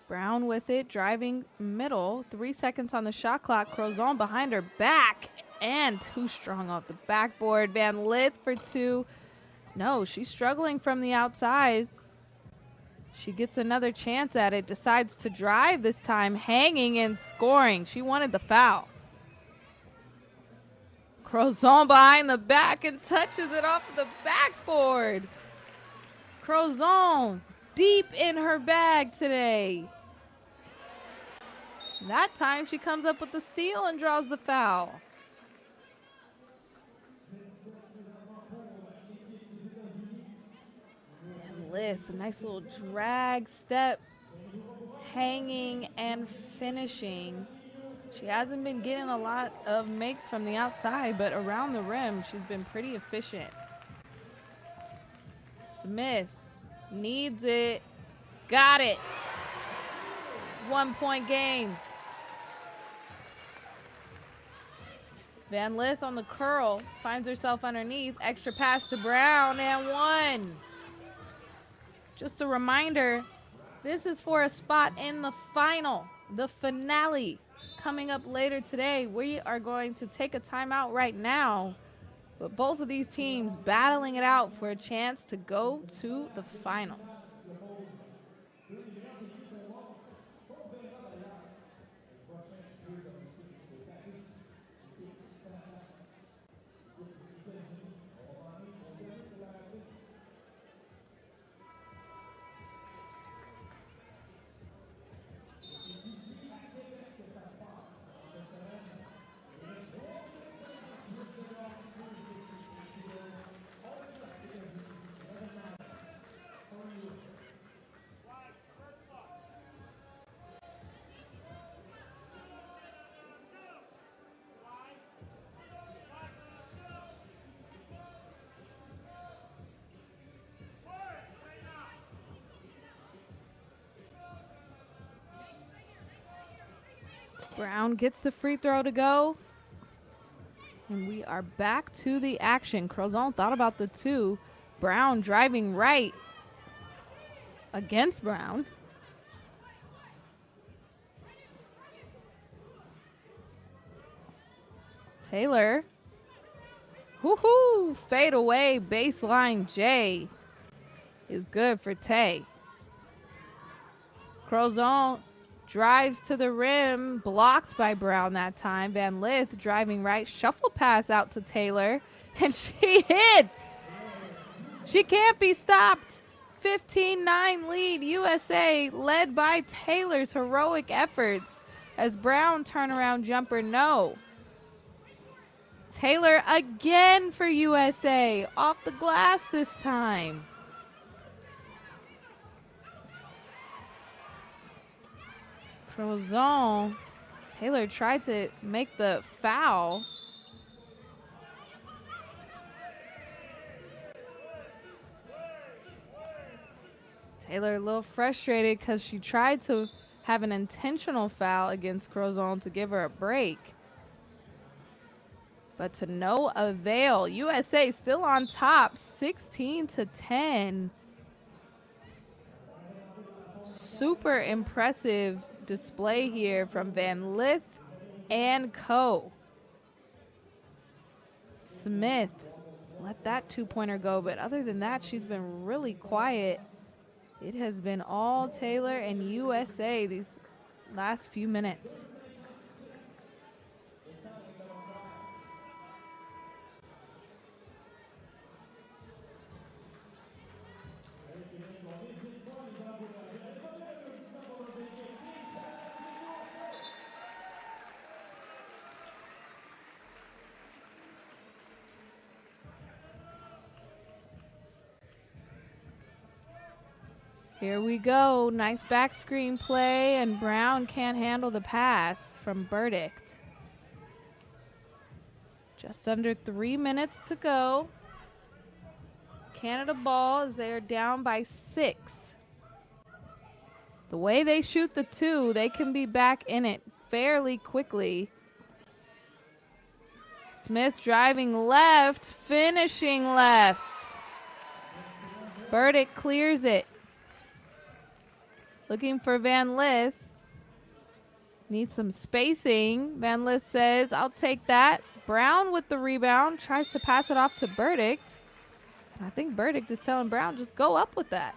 Brown with it, driving middle. 3 seconds on the shot clock. Crozon behind her back and too strong off the backboard. Van Lith for 2. No, she's struggling from the outside. She gets another chance at it. Decides to drive this time, hanging and scoring. She wanted the foul. Crozon behind the back and touches it off the backboard. Crozon deep in her bag today. That time she comes up with the steal and draws the foul. And lift, a nice little drag step, hanging and finishing. She hasn't been getting a lot of makes from the outside, but around the rim, she's been pretty efficient. Smith needs it. Got it. 1 point game. Van Lith on the curl. Finds herself underneath. Extra pass to Brown and 1. Just a reminder, this is for a spot in the final, the finale. Coming up later today, we are going to take a timeout right now, but both of these teams battling it out for a chance to go to the finals. Brown gets the free throw to go. And we are back to the action. Crozon thought about the 2. Brown driving right against Brown. Taylor. Woohoo! Fade away. Baseline J is good for Tay. Crozon drives to the rim, blocked by Brown that time. Van Lith driving right, shuffle pass out to Taylor, and she hits. She can't be stopped. 15-9 lead, USA, led by Taylor's heroic efforts as Brown turnaround jumper, no. Taylor again for USA, off the glass this time. Crozon, Taylor tried to make the foul. Taylor a little frustrated because she tried to have an intentional foul against Crozon to give her a break. But to no avail. USA still on top, 16-10. Super impressive display here from Van Lith and co. Smith let that two-pointer go, but other than that, she's been really quiet. It has been all Taylor and USA these last few minutes. Here we go. Nice back screen play, and Brown can't handle the pass from Burdick. Just under 3 minutes to go. Canada ball as they are down by 6. The way they shoot the two, they can be back in it fairly quickly. Smith driving left, finishing left. Burdick clears it. Looking for Van Lith. Needs some spacing. Van Lith says, I'll take that. Brown with the rebound. Tries to pass it off to Burdick. And I think Burdick is telling Brown, just go up with that.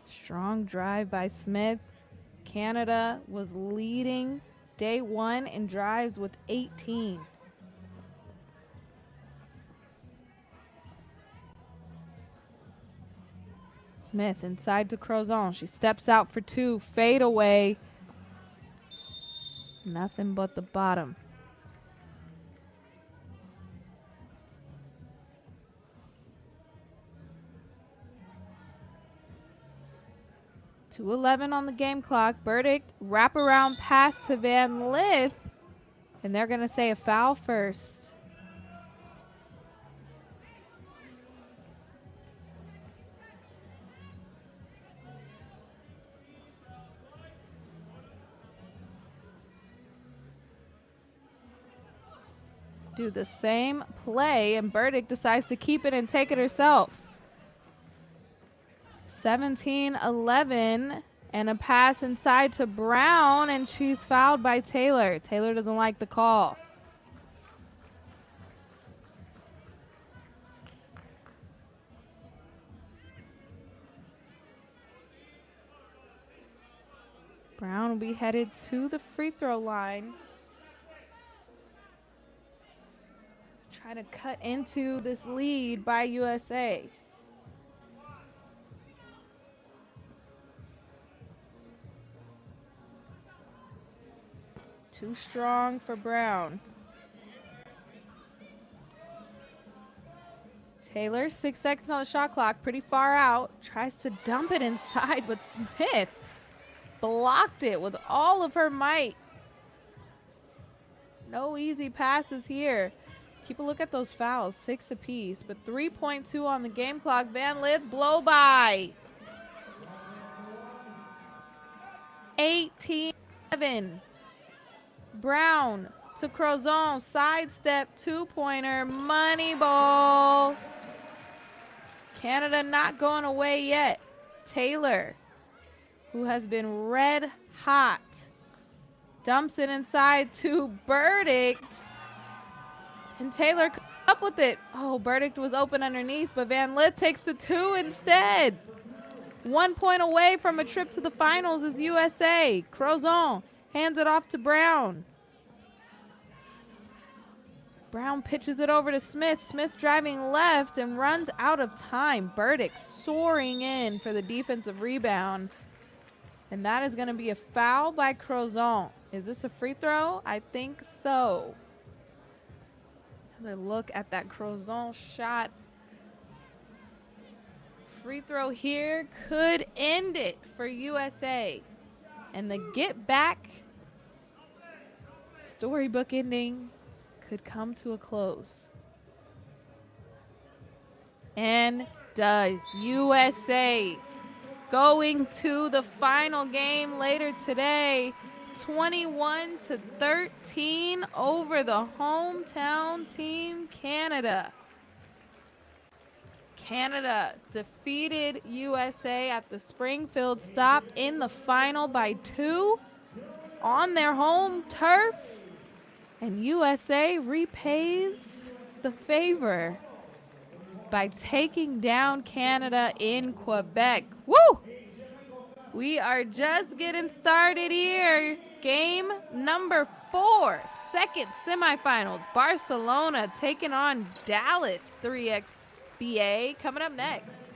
Strong drive by Smith. Canada was leading day one in drives with 18. Smith inside to Crozon. She steps out for two. Fade away. Nothing but the bottom. .211 on the game clock. Burdick wraparound pass to Van Lith. And they're going to say a foul first. Do the same play, and Burdick decides to keep it and take it herself. 17-11, and a pass inside to Brown, and she's fouled by Taylor. Taylor doesn't like the call. Brown will be headed to the free throw line. Try to cut into this lead by USA. Too strong for Brown. Taylor, 6 seconds on the shot clock, pretty far out. Tries to dump it inside, but Smith blocked it with all of her might. No easy passes here. Keep a look at those fouls, 6 apiece, but 3.2 on the game clock. Van Lith blow by. 18-7. Brown to Crozon, sidestep, two-pointer, money ball. Canada not going away yet. Taylor, who has been red hot, dumps it inside to Burdick. And Taylor Up with it. Oh, Burdick was open underneath, but Van Lith takes the 2 instead. 1 point away from a trip to the finals is USA. Crozon hands it off to Brown. Brown pitches it over to Smith. Smith driving left and runs out of time. Burdick soaring in for the defensive rebound. And that is going to be a foul by Crozon. Is this a free throw? I think so. Another look at that Crozon shot. Free throw here could end it for USA. And the get back storybook ending could come to a close. And does. USA going to the final game later today, 21-13 over the hometown team, Canada. Canada defeated USA at the Springfield Stop in the final by 2 on their home turf. And USA repays the favor by taking down Canada in Quebec. Woo! We are just getting started here. Game number 4, second semifinals. Barcelona taking on Dallas 3xBA. Coming up next.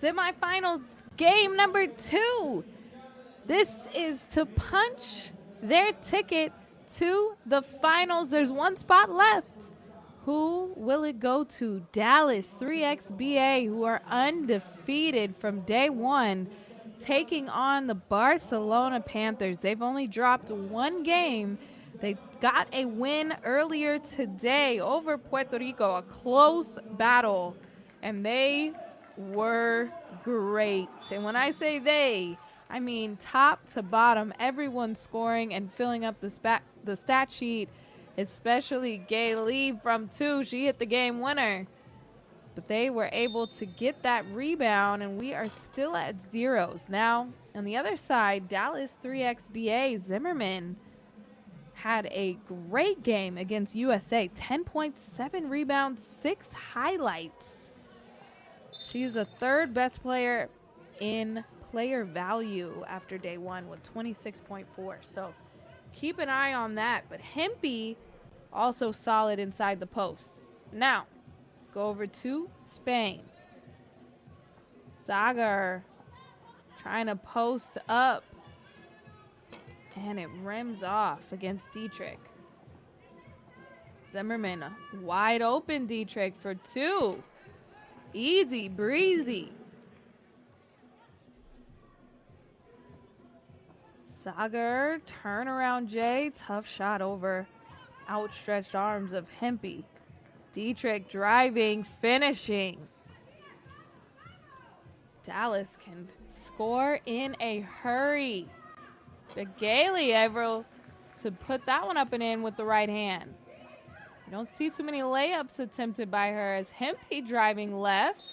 semifinals game number 2. This is to punch their ticket to the finals. There's one spot left. Who will it go to? Dallas 3XBA, who are undefeated from day 1, taking on the Barcelona Panthers. They've only dropped one game. They got a win earlier today over Puerto Rico, a close battle, and they were great. And when I say they, I mean top to bottom, everyone scoring and filling up the stat sheet, especially Gay Lee from 2. She hit the game winner. But they were able to get that rebound, and we are still at zeros. Now, on the other side, Dallas 3XBA Zimmerman had a great game against USA. 10.7 rebounds, 6 highlights. She's the 3rd best player in player value after day 1 with 26.4. So keep an eye on that. But Hempy also solid inside the post. Now, go over to Spain. Zagar trying to post up, and it rims off against Dietrich. Zimmerman, wide open Dietrich for 2. Easy breezy. Zagar, turnaround J, tough shot over outstretched arms of Hempy. Dietrich driving, finishing. Dallas can score in a hurry. But Gailey able to put that one up and in with the right hand. You don't see too many layups attempted by her as Hempy driving left.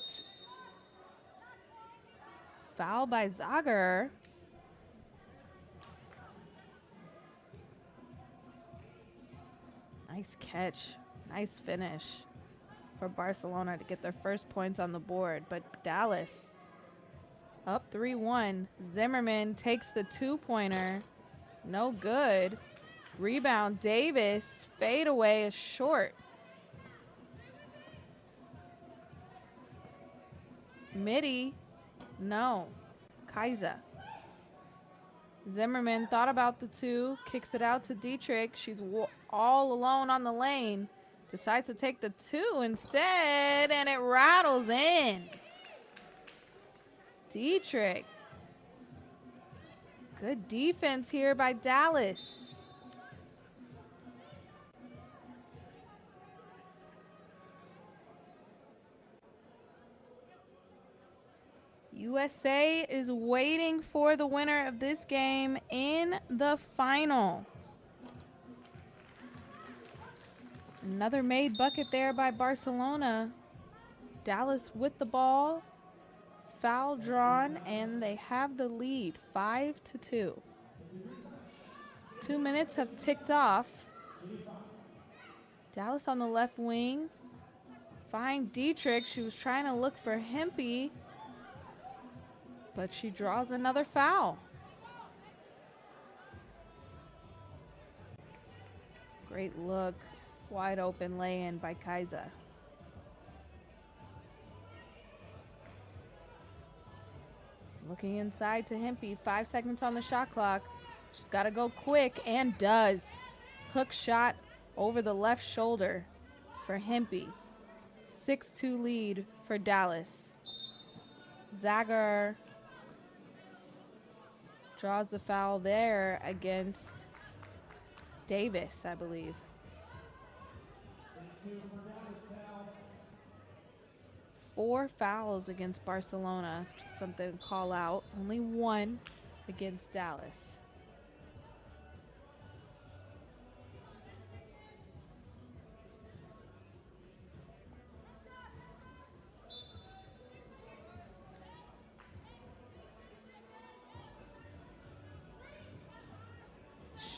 Foul by Zagar. Nice catch. Nice finish for Barcelona to get their first points on the board. But Dallas up 3-1. Zimmerman takes the 2-pointer. No good. Rebound Davis. Fade away is short. Midi. No. Kaiser. Zimmerman thought about the 2. Kicks it out to Dietrich. She's all alone on the lane. Decides to take the 2 instead, and it rattles in. Dietrich. Good defense here by Dallas. USA is waiting for the winner of this game in the final. Another made bucket there by Barcelona. Dallas with the ball. Foul drawn, and they have the lead, 5-2. 2 minutes have ticked off. Dallas on the left wing. Find Dietrich. She was trying to look for Hempy, but she draws another foul. Great look. Wide open lay-in by Kaiser. Looking inside to Hempy. 5 seconds on the shot clock. She's got to go quick, and does. Hook shot over the left shoulder for Hempy. 6-2 lead for Dallas. Zagar draws the foul there against Davis, I believe. 4 fouls against Barcelona. Just something to call out. Only 1 against Dallas.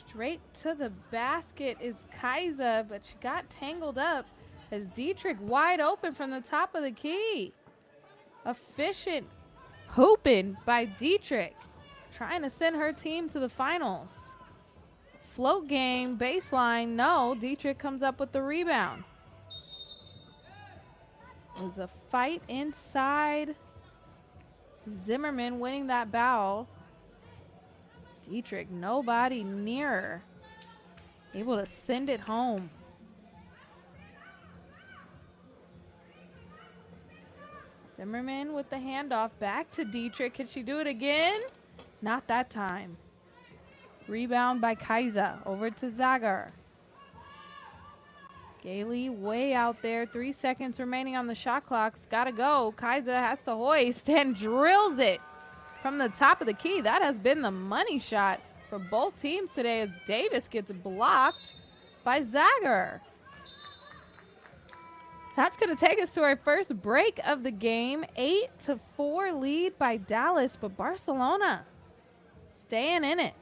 Straight to the basket is Kaiser, but she got tangled up as Dietrich wide open from the top of the key. Efficient hooping by Dietrich, trying to send her team to the finals. Float game, baseline, no. Dietrich comes up with the rebound. It was a fight inside Zimmerman winning that battle. Dietrich, nobody near. Able to send it home. Zimmerman with the handoff back to Dietrich. Can she do it again? Not that time. Rebound by Kaiser. Over to Zagar. Gailey way out there. 3 seconds remaining on the shot clock. Gotta go. Kaiser has to hoist and drills it from the top of the key. That has been the money shot for both teams today as Davis gets blocked by Zagar. That's going to take us to our first break of the game. 8-4 lead by Dallas, but Barcelona staying in it.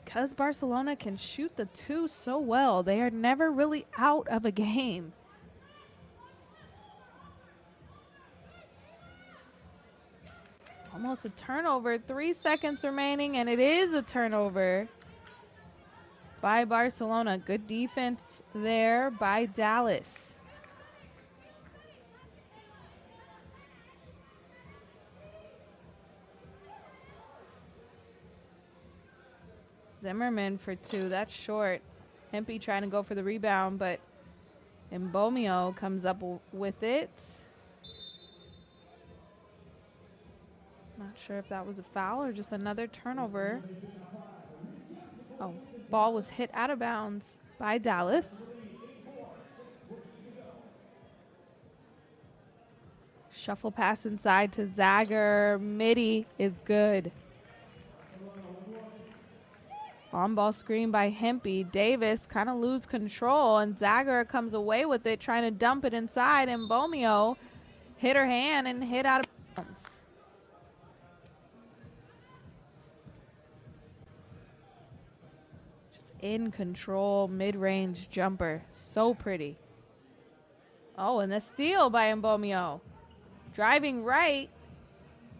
Because Barcelona can shoot the two so well, they are never really out of a game. Almost a turnover. 3 seconds remaining, and it is a turnover by Barcelona. Good defense there by Dallas. Zimmerman for two. That's short. Hempy trying to go for the rebound, but Mbomio comes up with it. Not sure if that was a foul or just another turnover. Oh, ball was hit out of bounds by Dallas. Shuffle pass inside to Zagar. Midi is good. On-ball screen by Hempy. Davis kind of lose control, and Zagar comes away with it, trying to dump it inside, and Mbomio hit her hand and hit out of bounds. Just in control, mid-range jumper. So pretty. Oh, and the steal by Mbomio. Driving right,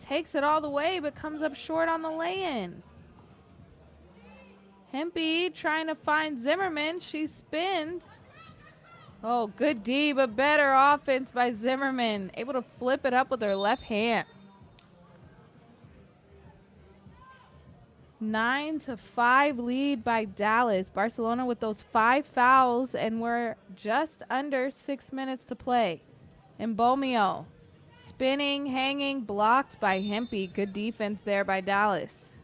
takes it all the way, but comes up short on the lay-in. Hempy trying to find Zimmerman. She spins. Oh, good D, but better offense by Zimmerman. Able to flip it up with her left hand. 9-5 lead by Dallas. Barcelona with those 5 fouls, and we're just under 6 minutes to play. Mbomio spinning, hanging, blocked by Hempy. Good defense there by Dallas.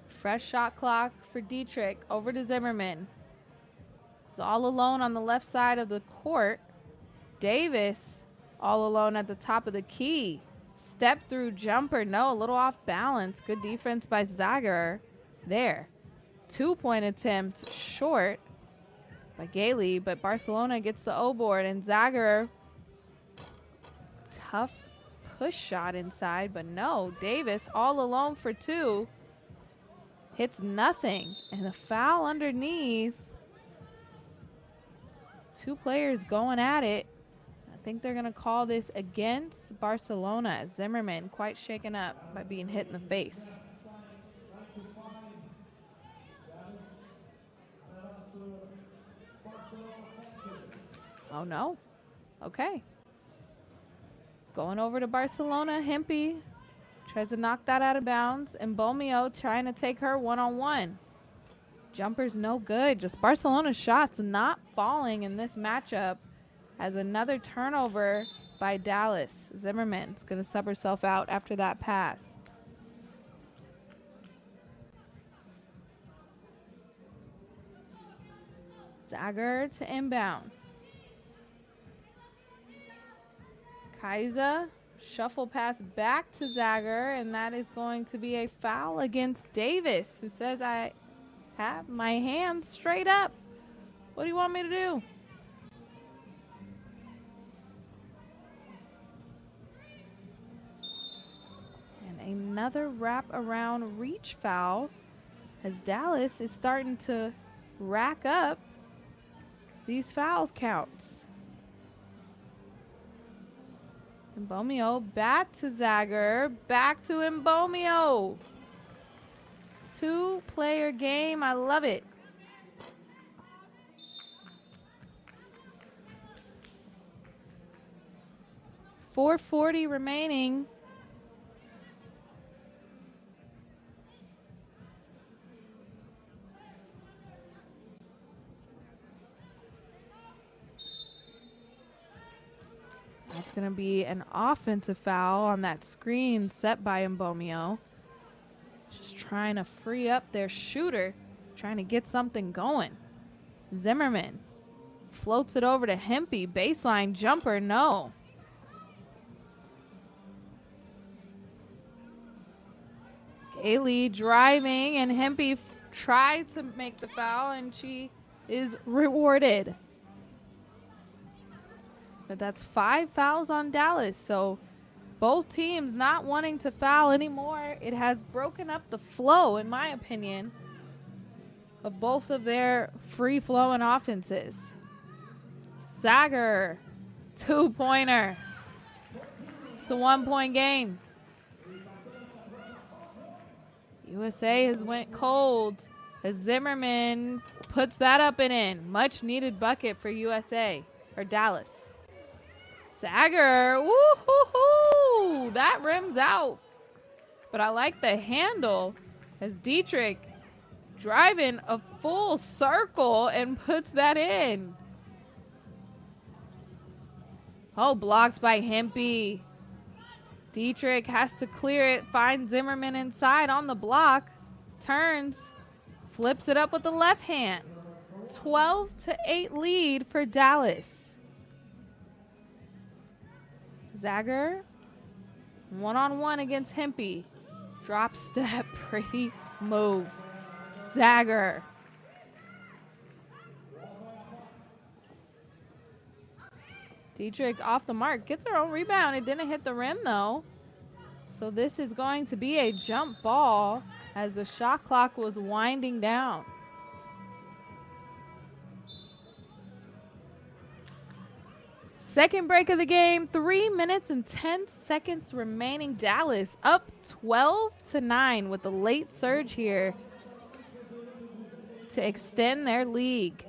Fresh shot clock for Dietrich. Over to Zimmerman. He's all alone on the left side of the court. Davis all alone at the top of the key. Step through jumper. No, a little off balance. Good defense by Zagar there. 2-point attempt short by Gailey, but Barcelona gets the O board, and Zagar, tough push shot inside, but no. Davis all alone for two. Hits nothing, and a foul underneath. 2 players going at it. I think they're going to call this against Barcelona. Zimmerman quite shaken up by being hit in the face. Oh, no. Okay. Going over to Barcelona. Hempy tries to knock that out of bounds, and Mbomio trying to take her one-on-one. Jumper's no good. Just Barcelona's shots not falling in this matchup as another turnover by Dallas. Zimmerman's going to sub herself out after that pass. Zagar to inbound. Kaiser. Shuffle pass back to Zagar, and that is going to be a foul against Davis, who says, I have my hands straight up. What do you want me to do? another wrap around reach foul as Dallas is starting to rack up these foul counts. Mbomio back to Zagger, back to Mbomio. Two-player game, I love it. .440 remaining. That's going to be an offensive foul on that screen set by Mbomio. Just trying to free up their shooter, trying to get something going. Zimmerman floats it over to Hempy. Baseline jumper, no. Gailey driving, and Hempy tried to make the foul, and she is rewarded. But that's 5 fouls on Dallas, so both teams not wanting to foul anymore. It has broken up the flow, in my opinion, of both of their free-flowing offenses. Zagger, two-pointer. It's a 1-point game. USA has went cold as Zimmerman puts that up and in. Much needed bucket for USA, or Dallas. Zagger, woo-hoo-hoo, that rims out. But I like the handle as Dietrich driving a full circle and puts that in. Oh, blocked by Hempy. Dietrich has to clear it, finds Zimmerman inside on the block, turns, flips it up with the left hand. 12-8 lead for Dallas. Zagger, one-on-one against Hempy. Drop step, pretty move. Zagger. Dietrich off the mark, gets her own rebound. It didn't hit the rim though. So this is going to be a jump ball as the shot clock was winding down. Second break of the game, 3 minutes and 10 seconds remaining. Dallas up 12-9 with a late surge here to extend their lead.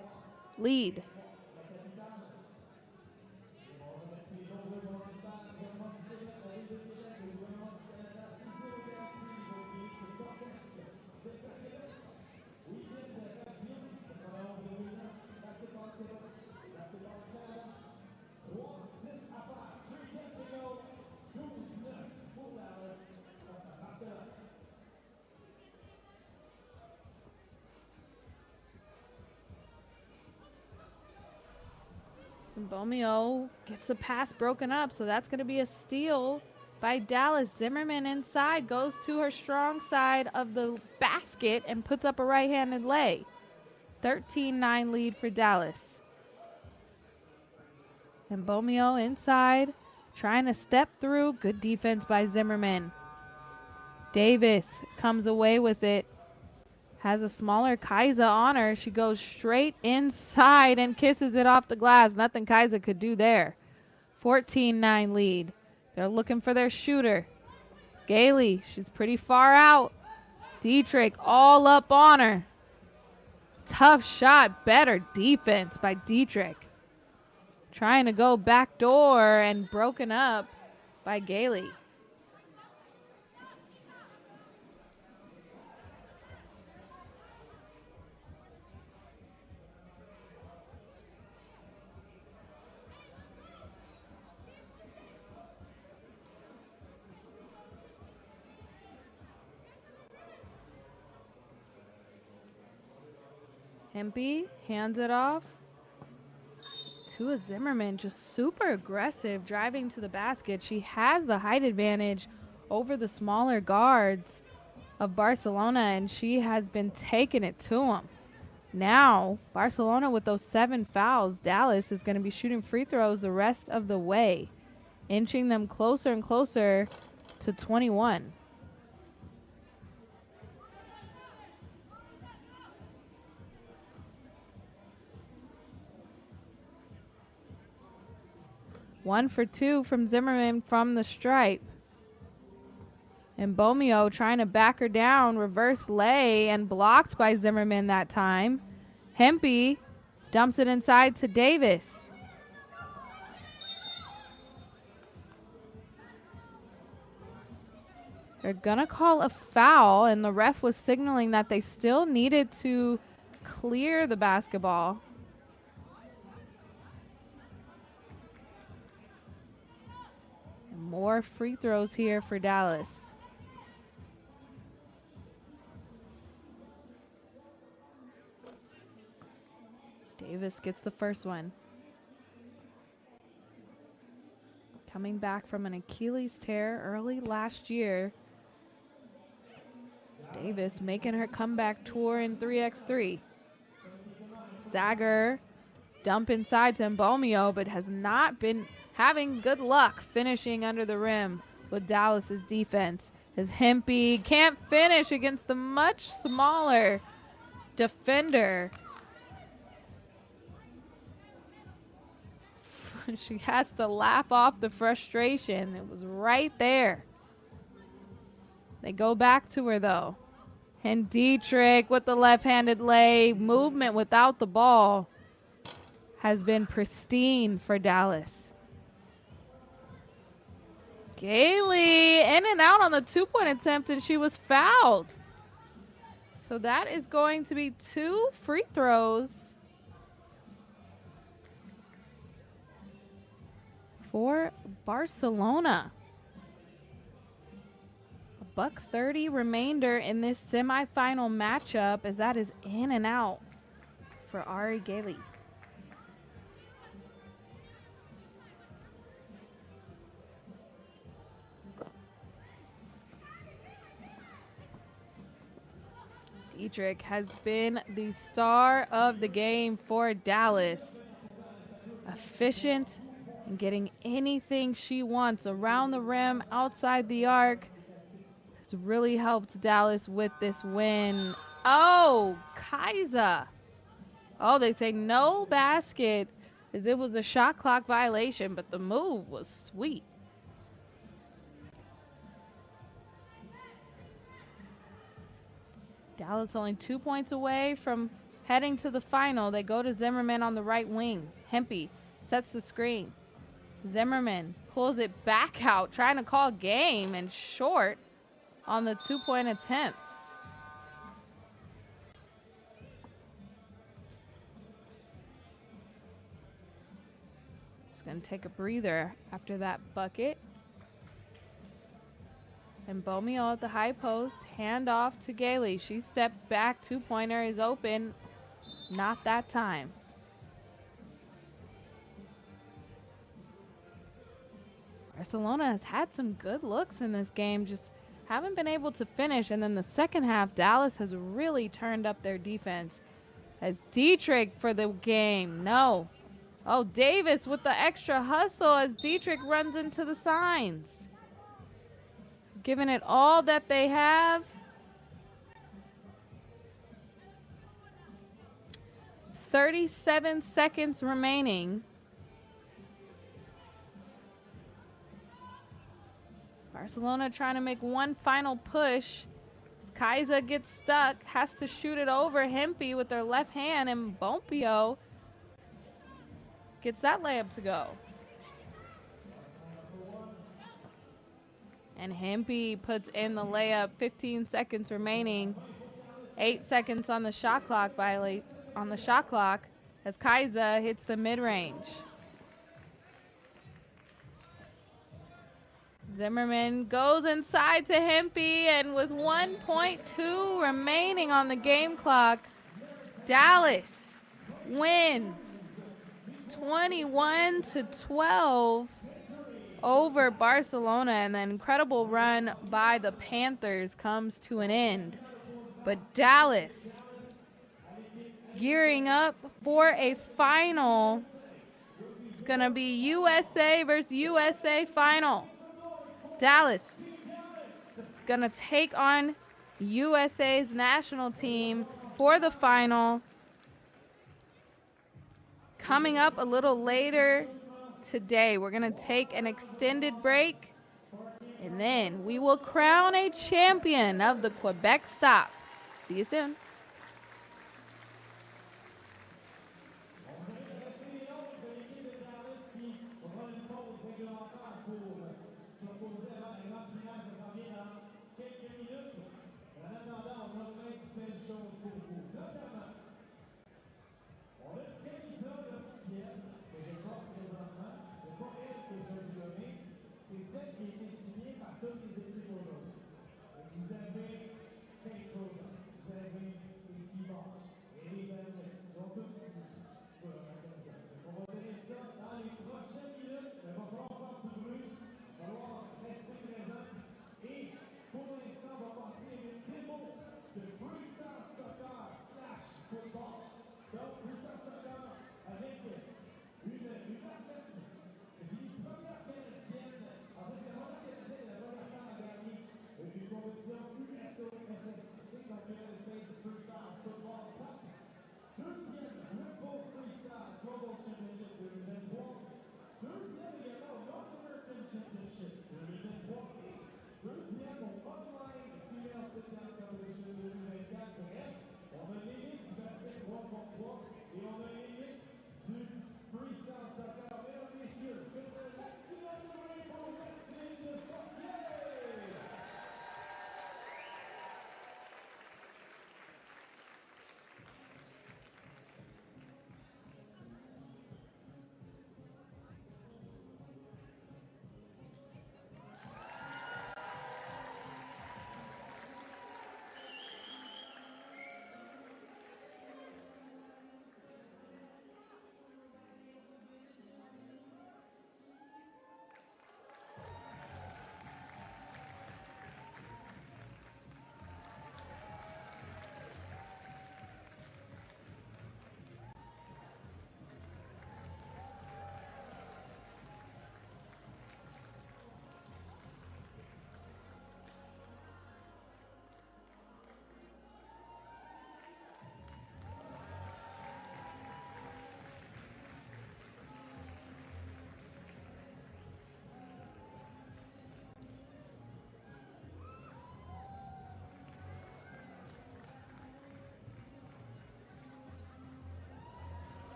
Mbomio gets the pass broken up, so that's going to be a steal by Dallas. Zimmerman inside, goes to her strong side of the basket and puts up a right-handed lay. 13-9 lead for Dallas. Mbomio inside, trying to step through. Good defense by Zimmerman. Davis comes away with it. Has a smaller Kaiser on her. She goes straight inside and kisses it off the glass. Nothing Kaiser could do there. 14-9 lead. They're looking for their shooter. Gailey, she's pretty far out. Dietrich all up on her. Tough shot, better defense by Dietrich. Trying to go back door and broken up by Gailey. Hempy hands it off to a Zimmerman, just super aggressive, driving to the basket. She has the height advantage over the smaller guards of Barcelona, and she has been taking it to them. Now, Barcelona with those 7 fouls, Dallas is going to be shooting free throws the rest of the way, inching them closer and closer to 21. 1 for 2 from Zimmerman from the stripe. And Bomio trying to back her down, reverse lay, and blocked by Zimmerman that time. Hempy dumps it inside to Davis. They're going to call a foul, and the ref was signaling that they still needed to clear the basketball. And more free throws here for Dallas. Davis gets the first one. Coming back from an Achilles tear early last year. Davis making her comeback tour in 3x3. Zager dump inside to Mbomio, but has not been having good luck finishing under the rim with Dallas's defense. As Hempy can't finish against the much smaller defender. She has to laugh off the frustration. It was right there. They go back to her, though. And Dietrich with the left-handed lay. Movement without the ball has been pristine for Dallas. Gailey in and out on the two-point attempt, and she was fouled. So that is going to be 2 free throws for Barcelona. $1:30 remainder in this semifinal matchup, as that is in and out for Ari Gailey. Dietrich has been the star of the game for Dallas. Efficient and getting anything she wants around the rim, outside the arc. Has really helped Dallas with this win. Oh, Kaiser. Oh, they say no basket, as it was a shot clock violation, but the move was sweet. Dallas only 2 points away from heading to the final. They go to Zimmerman on the right wing. Hempy sets the screen. Zimmerman pulls it back out, trying to call game, and short on the 2-point attempt. Just going to take a breather after that bucket. And Bomio at the high post, hand off to Gailey. She steps back, 2-pointer is open. Not that time. Barcelona has had some good looks in this game, just haven't been able to finish. And then the second half, Dallas has really turned up their defense. As Dietrich for the game. No. Oh, Davis with the extra hustle as Dietrich runs into the signs. Giving it all that they have. 37 seconds remaining. Barcelona trying to make one final push. Kaiser gets stuck, has to shoot it over Hempy with their left hand, and Bompio gets that layup to go. And Hempy puts in the layup, 15 seconds remaining. 8 seconds on the shot clock as Kaiser hits the mid-range. Zimmerman goes inside to Hempy, and with 1.2 remaining on the game clock, Dallas wins 21-12 over Barcelona, and the incredible run by the Panthers comes to an end. But Dallas gearing up for a final. It's going to be USA versus USA final. Dallas gonna take on USA's national team for the final. Coming up a little later today. We're going to take an extended break, and then we will crown a champion of the Quebec Stop. See you soon. C'est celle qui a été signée par toutes les équipes aujourd'hui. Vous avez Puerto, vous avez les Seahawks et les Panthers. Ils ont tous signé sur la camisole. On va donner ça dans les prochaines minutes. Il va falloir faire du bruit. Il va falloir rester présent. Et pour l'instant, on va passer à une démo de freestyle soccer / football. Donc, freestyle soccer avec une athlète. Première canadienne, en fait, c'est la première canadienne et la première femme à gagner une compétition USO FFC dans le United States Freestyle Football Cup. Deuxième, Rico Freestyle Global Championship 2023. Deuxième également au North American Championship 2023. Et deuxième au Online Female Sit-Down Competition 2024. Bref, on a l'élite du basket 3x3 et on a l'élite du freestyle soccer. Mesdames et messieurs, l'excellent bruit pour Maxime de Portier!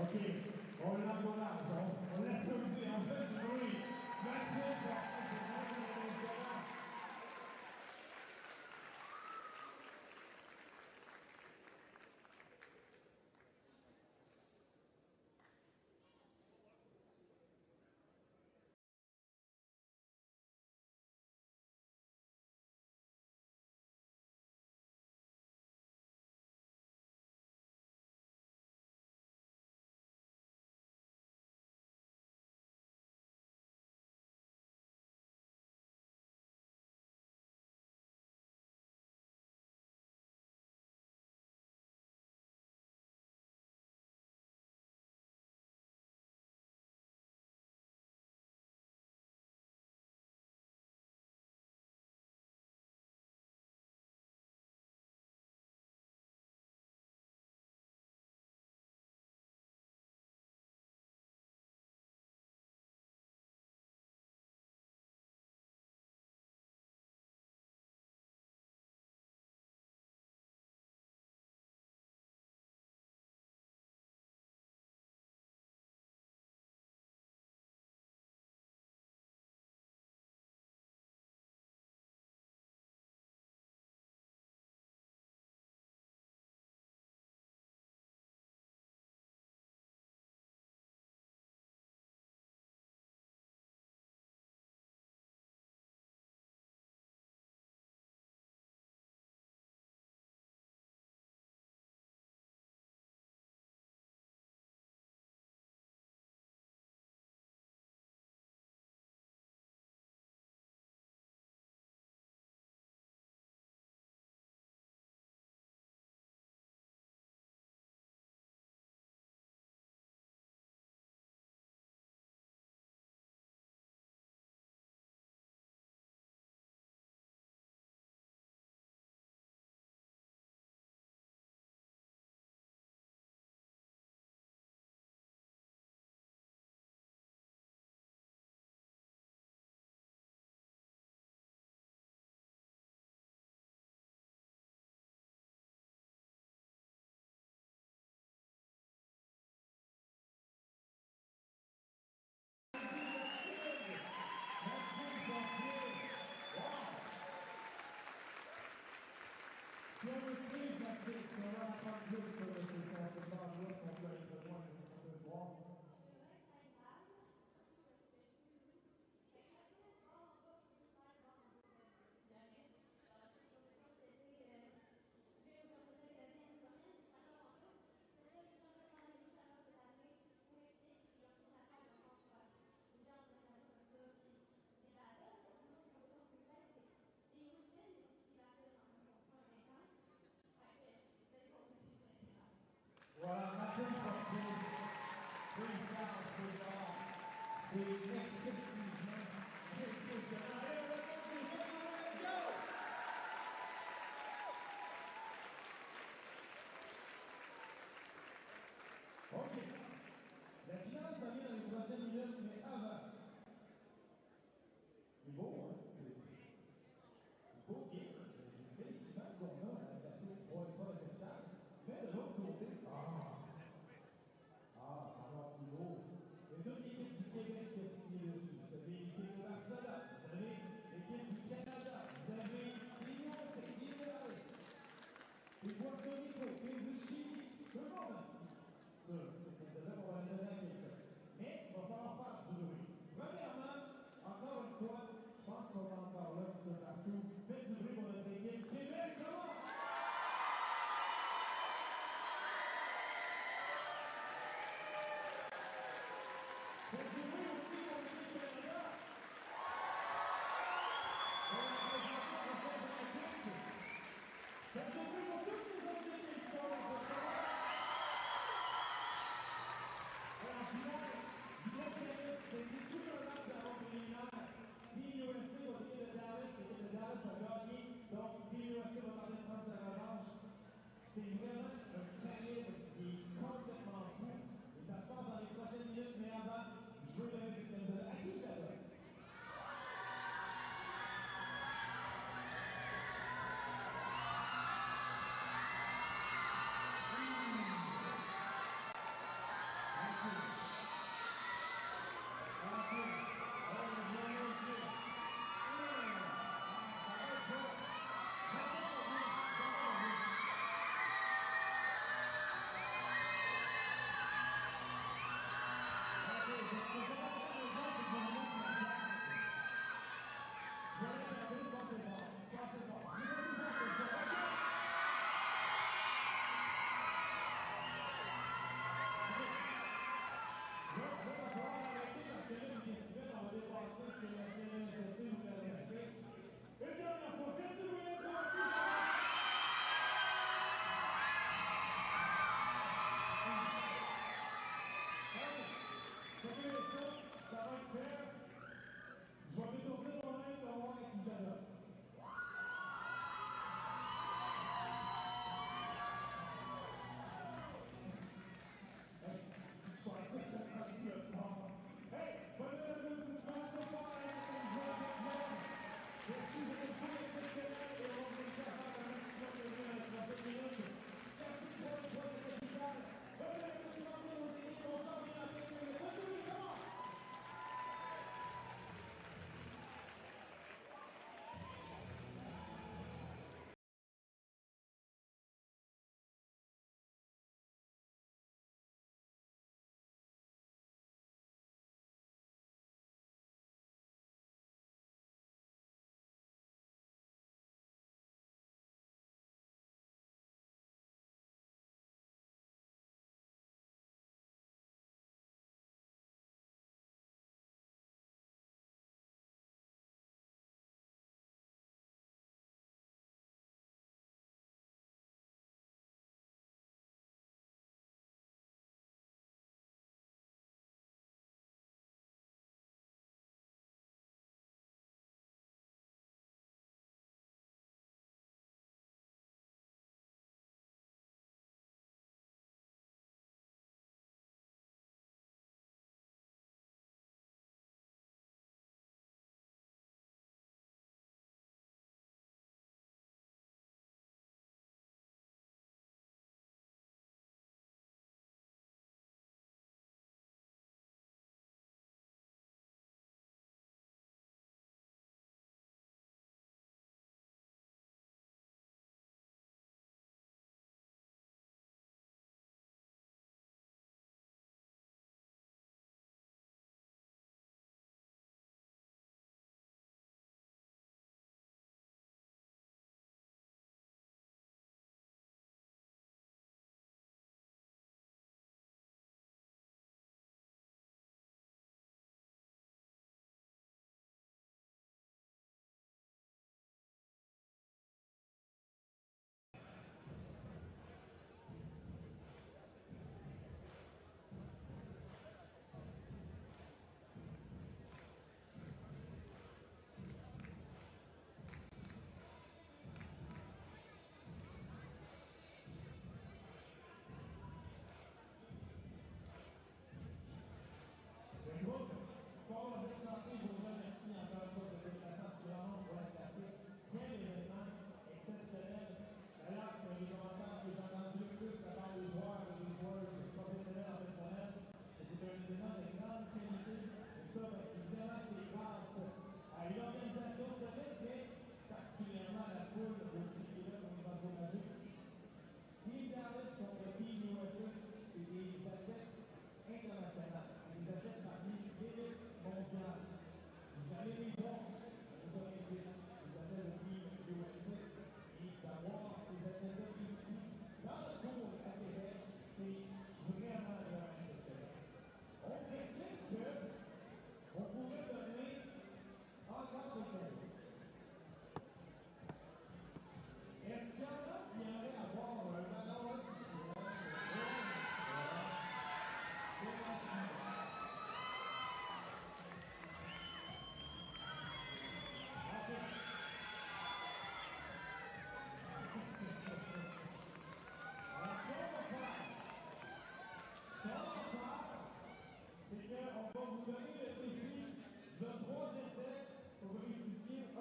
OK, on l'encourage, on l'applaudit, on fait du bruit. Merci, c'est vraiment impressionnant.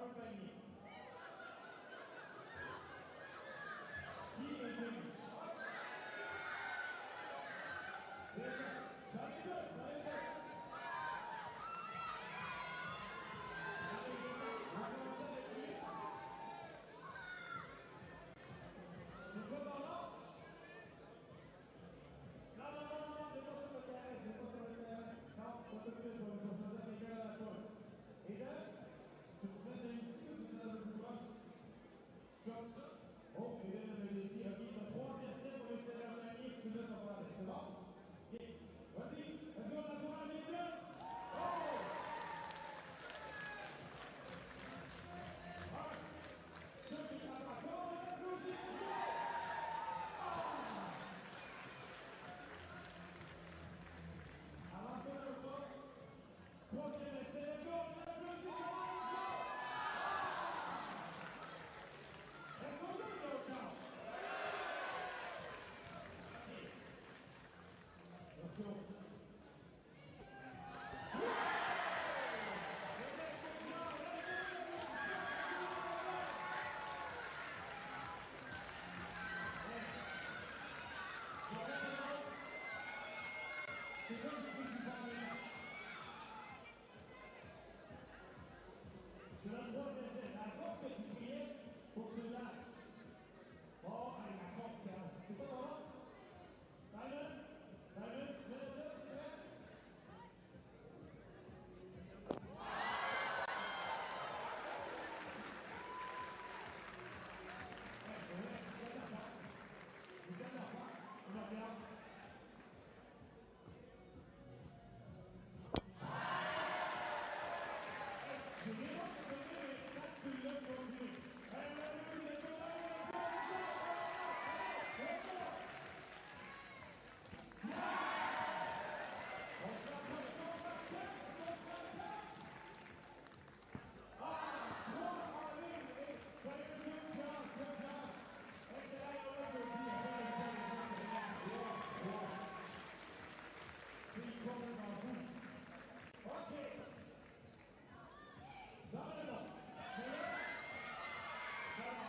un panier. Qui est venu? Dans les deux. C'est quoi ton nom? Non, viens pas sur le terrain. Non, pas tout de suite, on va choisir quelqu'un à la fois. Et là, tu te mets ici ou tu te mets un peu plus proche? Comme ça. Oh, et là, le défi, ok, le 3 essai pour les cérémonies, si tu veux t'en parler. C'est bon? Ok, vas-y, on encourage les deux. Oh! Ceux qui travaillent, on applaudit. Avancez un peu. Troisième essai, let's go, on applaudit. Elles sont deux, nos chances. Let's go. C'est quoi le plus important? C'est le 3 essai. La force que tu criais, faut que tu l'aies. Oh, la confiance. C'est quoi ton nom? Diamond, tu mets le deux, tu es prêt? Vous êtes d'accord? On regarde. Je vais pas te donner, mais quand tu l'as, tu vas dire. Hey, on applaudit, let's go, let's go, let's go! On se rapproche. Ah, 3 en ligne. Et vous avez fait good job. Excellent, on applaudit. C'est complètement fou. OK. Dans le nom. Mais là,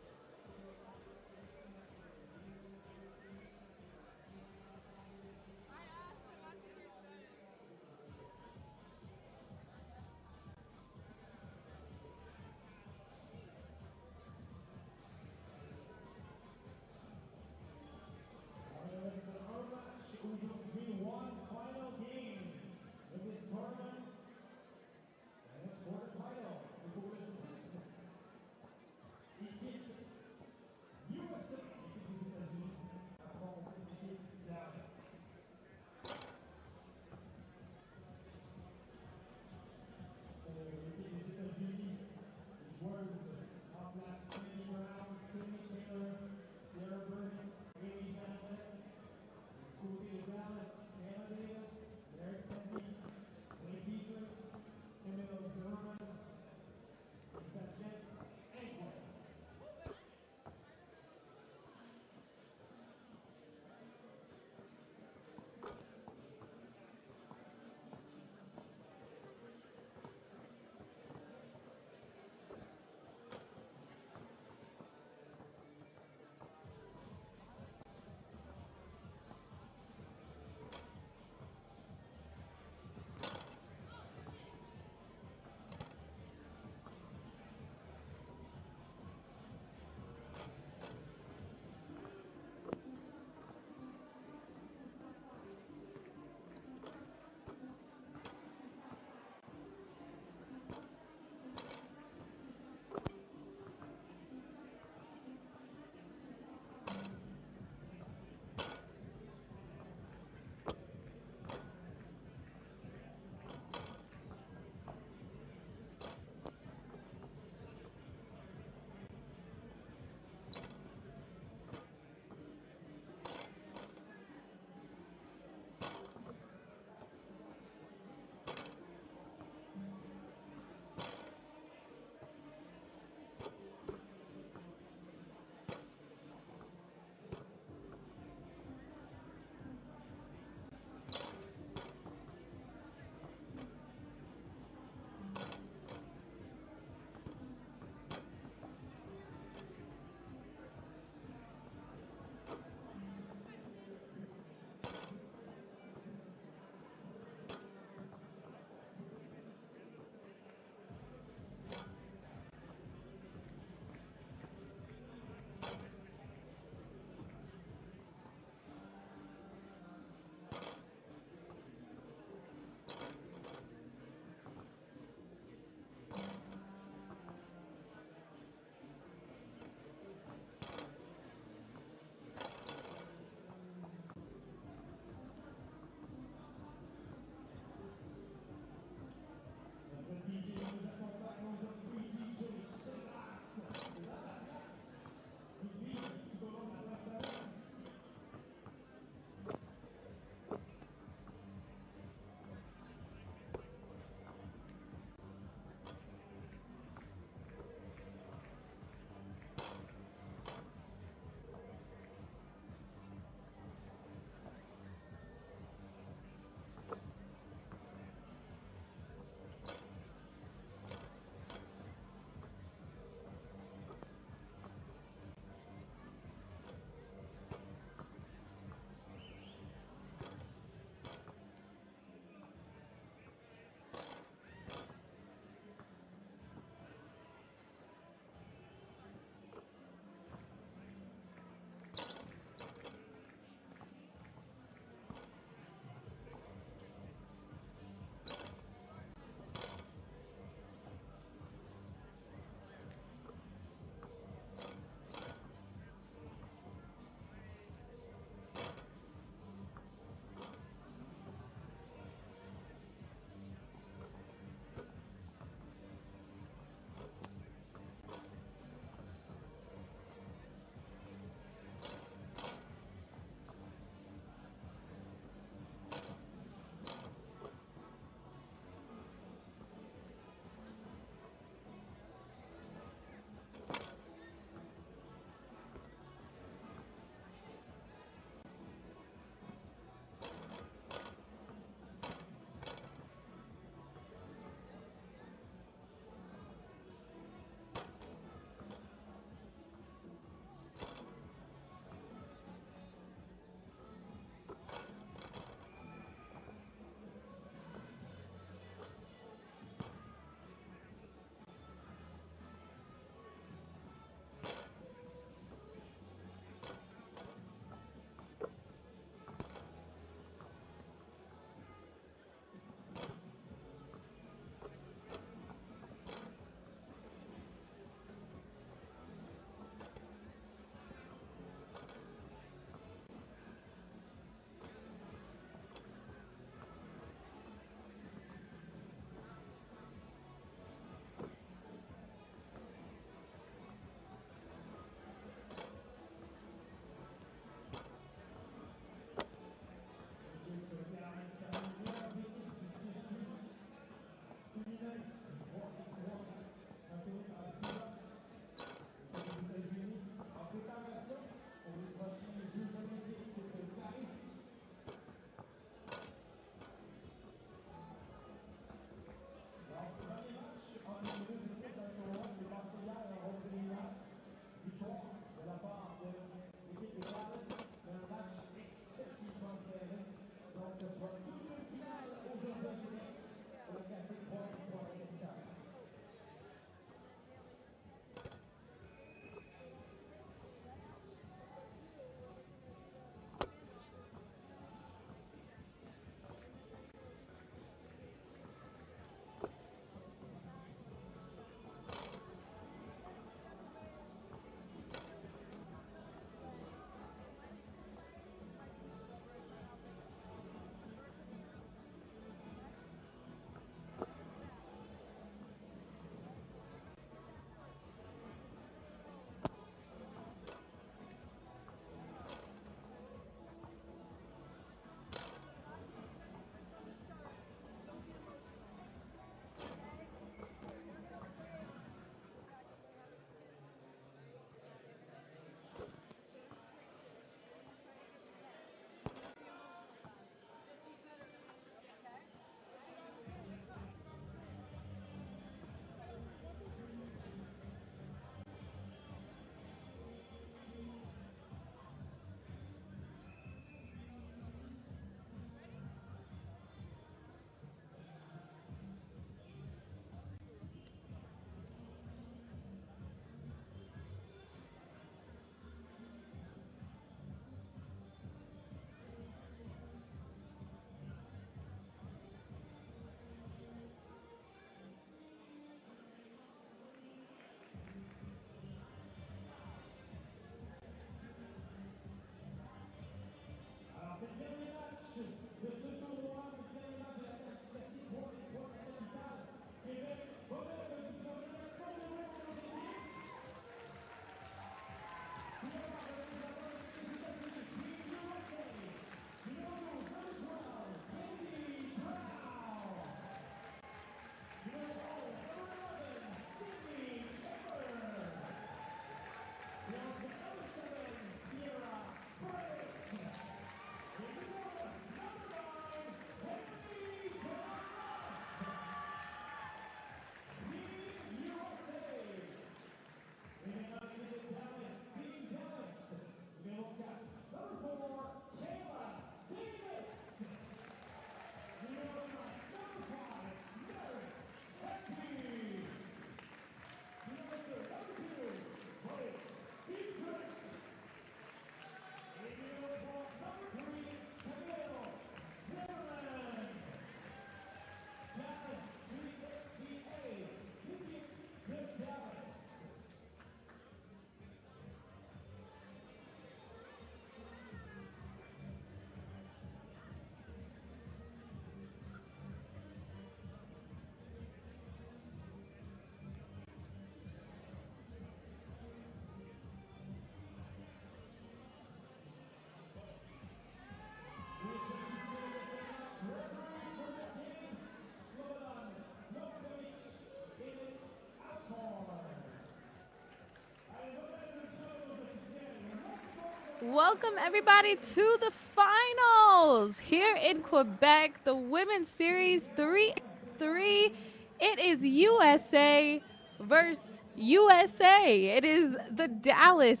Welcome, everybody, to the finals here in Quebec, the Women's Series 3x3. It is USA versus USA. It is the Dallas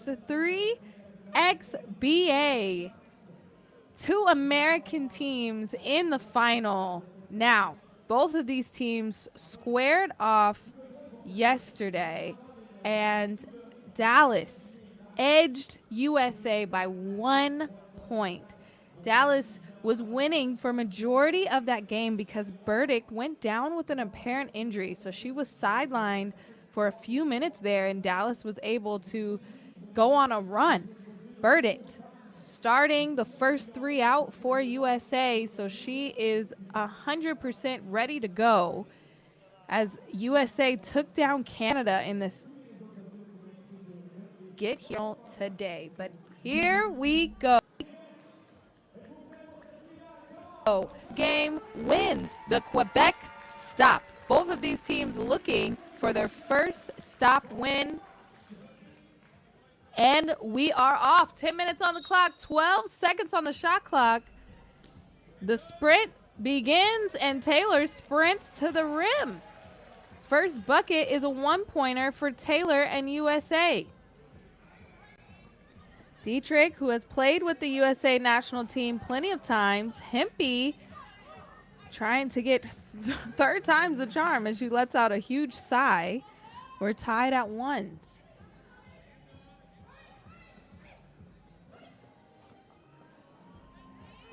3xBA. Two American teams in the final. Now, both of these teams squared off yesterday, and Dallas edged USA by 1 point. Dallas was winning for majority of that game because Burdick went down with an apparent injury. So she was sidelined for a few minutes there, and Dallas was able to go on a run. Burdick starting the first 3 out for USA, so she is 100% ready to go as USA took down Canada in this get here today. But here we go. Game wins the Quebec Stop. Both of these teams looking for their first stop win. And we are off. 10 minutes on the clock, 12 seconds on the shot clock. The sprint begins, and Taylor sprints to the rim. First bucket is a 1-pointer for Taylor and USA. Dietrich, who has played with the USA national team plenty of times. Hempy trying to get third time's the charm as she lets out a huge sigh. We're tied at 1s.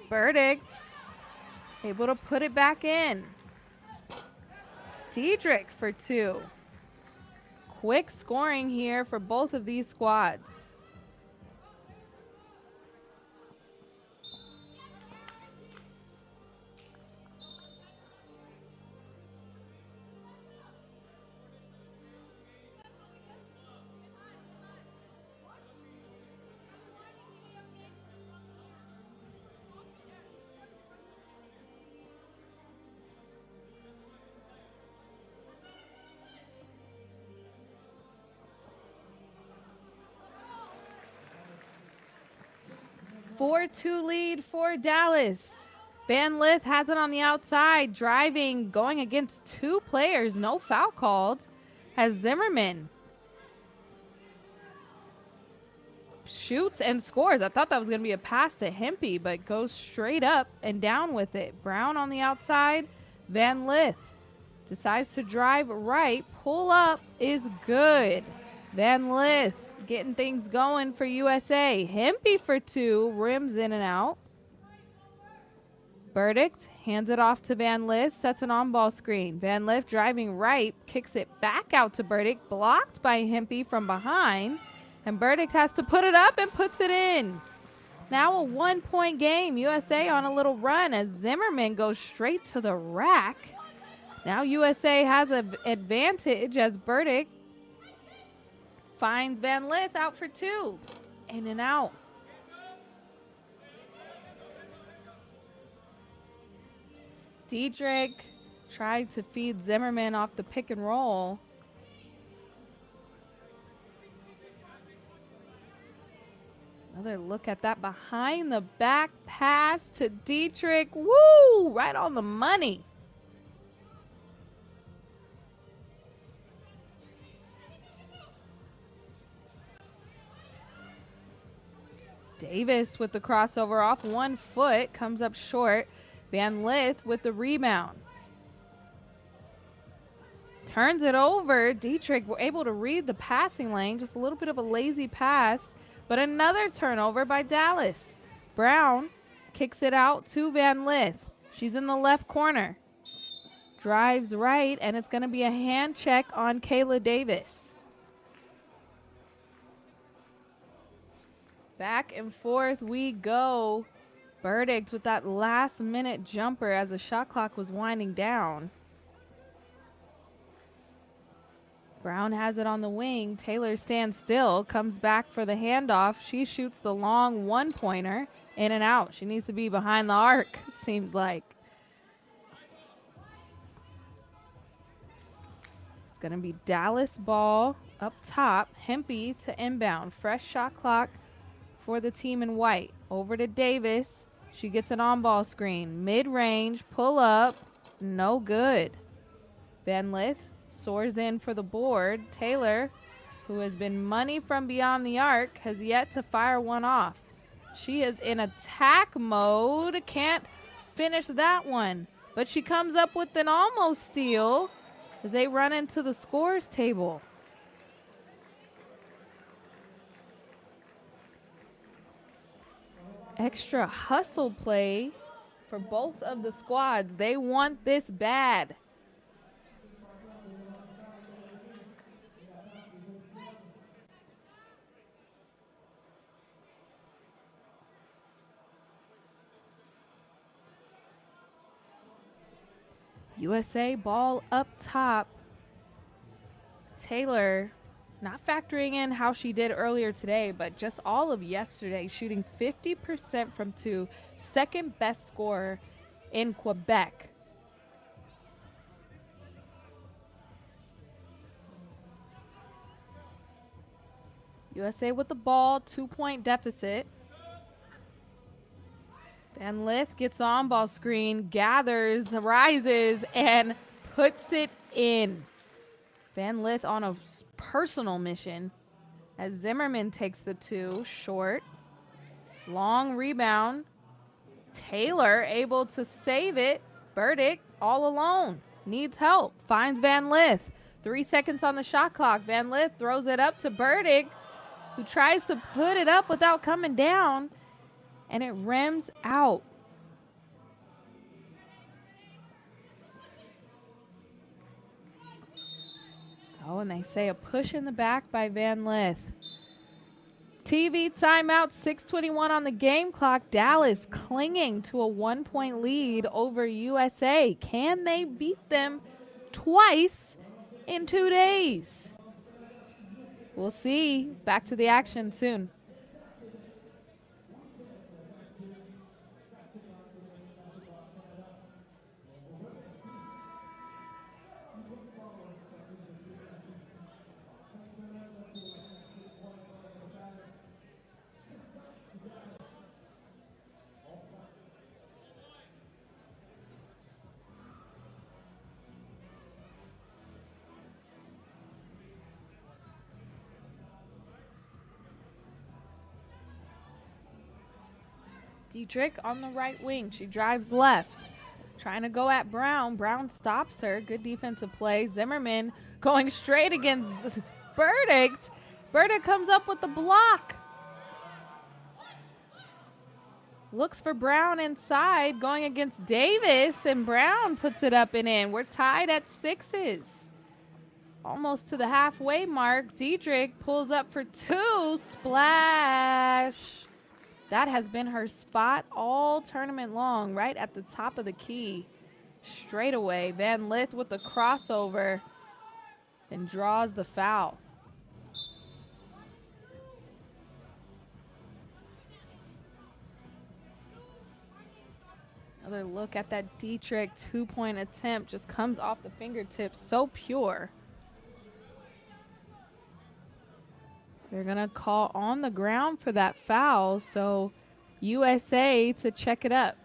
Burdick able to put it back in. Dietrich for 2. Quick scoring here for both of these squads. Four 2 lead for Dallas. Van Lith has it on the outside, driving, going against 2 players. No foul called. Has Zimmerman. Shoots and scores. I thought that was going to be a pass to Hempy, but goes straight up and down with it. Brown on the outside. Van Lith decides to drive right. Pull up is good. Van Lith getting things going for USA. Hempy for 2, rims in and out. Burdick hands it off to Van Lith, sets an on-ball screen. Van Lith driving right, kicks it back out to Burdick, blocked by Hempy from behind. And Burdick has to put it up and puts it in. Now a 1-point game. USA on a little run as Zimmerman goes straight to the rack. Now USA has an advantage as Burdick finds Van Lith out for 2. In and out. Dietrich tried to feed Zimmerman off the pick and roll. Another look at that behind the back pass to Dietrich. Woo! Right on the money. Davis with the crossover off 1 foot, comes up short. Van Lith with the rebound. Turns it over. Dietrich were able to read the passing lane. Just a little bit of a lazy pass, but another turnover by Dallas. Brown kicks it out to Van Lith. She's in the left corner. Drives right, and it's going to be a hand check on Kayla Davis. Back and forth we go. Burdick with that last-minute jumper as the shot clock was winding down. Brown has it on the wing. Taylor stands still, comes back for the handoff. She shoots the long 1-pointer, in and out. She needs to be behind the arc, it seems like. It's going to be Dallas ball up top. Hempy to inbound. Fresh shot clock for the team in white. Over to Davis. She gets an on-ball screen. Mid-range, pull up, no good. Van Lith soars in for the board. Taylor, who has been money from beyond the arc, has yet to fire one off. She is in attack mode. Can't finish that one. But she comes up with an almost steal as they run into the scores table. Extra hustle play for both of the squads. They want this bad. USA ball up top. Taylor not factoring in how she did earlier today, but just all of yesterday, shooting 50% from two, second best scorer in Quebec. USA with the ball, 2-point deficit. Van Lith gets on ball screen, gathers, rises, and puts it in. Van Lith on a personal mission as Zimmerman takes the two, short. Long rebound. Taylor able to save it. Burdick all alone. Needs help. Finds Van Lith. 3 seconds on the shot clock. Van Lith throws it up to Burdick, who tries to put it up without coming down, and it rims out. Oh, and they say a push in the back by Van Lith. TV timeout, 6:21 on the game clock. Dallas clinging to a 1-point lead over USA. Can they beat them twice in 2 days? We'll see. Back to the action soon. Dietrich on the right wing. She drives left. Trying to go at Brown. Brown stops her. Good defensive play. Zimmerman going straight against Burdick. Burdick comes up with the block. Looks for Brown inside. Going against Davis. And Brown puts it up and in. We're tied at 6s. Almost to the halfway mark. Dietrich pulls up for 2. Splash. That has been her spot all tournament long, right at the top of the key. Straight away, Van Lith with the crossover and draws the foul. Another look at that Dietrich 2-point attempt, just comes off the fingertips, so pure. They're going to call on the ground for that foul, so USA to check it up.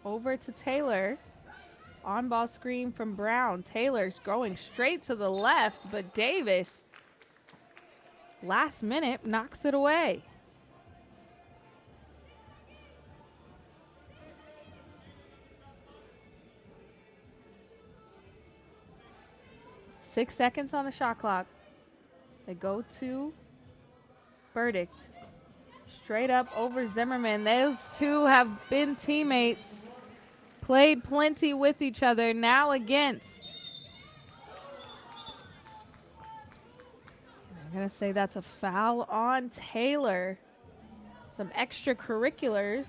Over to Taylor. On-ball screen from Brown. Taylor's going straight to the left, but Davis, last minute, knocks it away. Six seconds on the shot clock. They go to Burdick. Straight up over Zimmerman. Those two have been teammates. Played plenty with each other. Now against. I'm going to say that's a foul on Taylor. Some extracurriculars.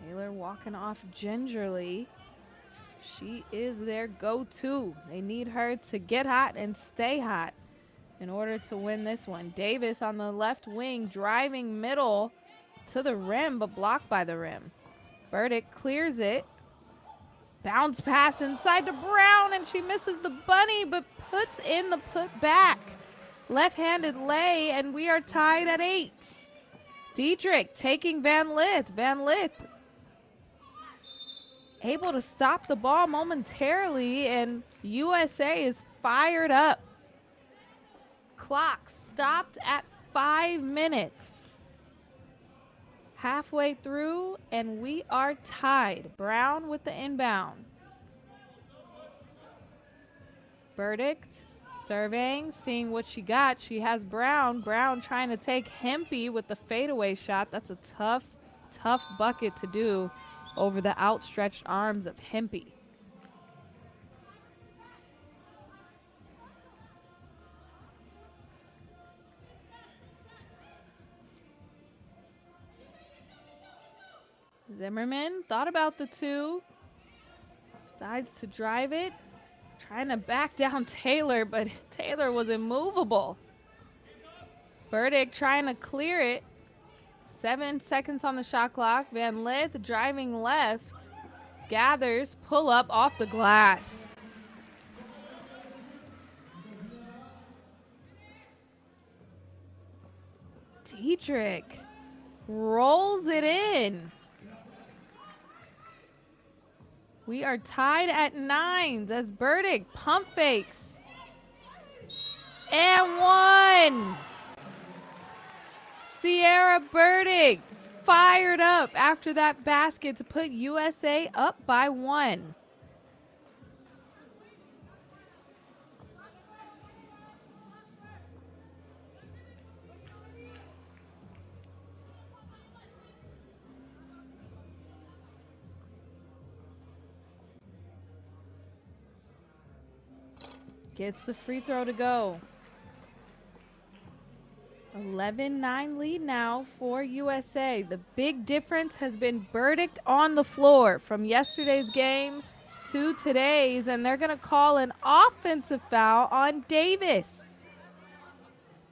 Taylor walking off gingerly. She is their go-to. They need her to get hot and stay hot in order to win this one. Davis on the left wing, driving middle to the rim, but blocked by the rim. Burdick clears it. Bounce pass inside to Brown, and she misses the bunny, but puts in the putback. Left-handed lay, and we are tied at 8. Dietrich taking Van Lith. Van Lith able to stop the ball momentarily, and USA is fired up. Clock stopped at 5 minutes. Halfway through, and we are tied. Brown with the inbound. Verdict, surveying, seeing what she got. She has Brown. Brown trying to take Hempy with the fadeaway shot. That's a tough, tough bucket to do over the outstretched arms of Hempy. Zimmerman thought about the two, decides to drive it, trying to back down Taylor, but Taylor was immovable. Burdick trying to clear it. 7 seconds on the shot clock. Van Lith driving left, gathers, pull up off the glass. Dietrich rolls it in. We are tied at 9 as Burdick pump fakes. And 1. Sierra Burdick fired up after that basket to put USA up by 1. Gets the free throw to go. 11-9 lead now for USA. The big difference has been Burdick on the floor from yesterday's game to today's, and they're going to call an offensive foul on Davis.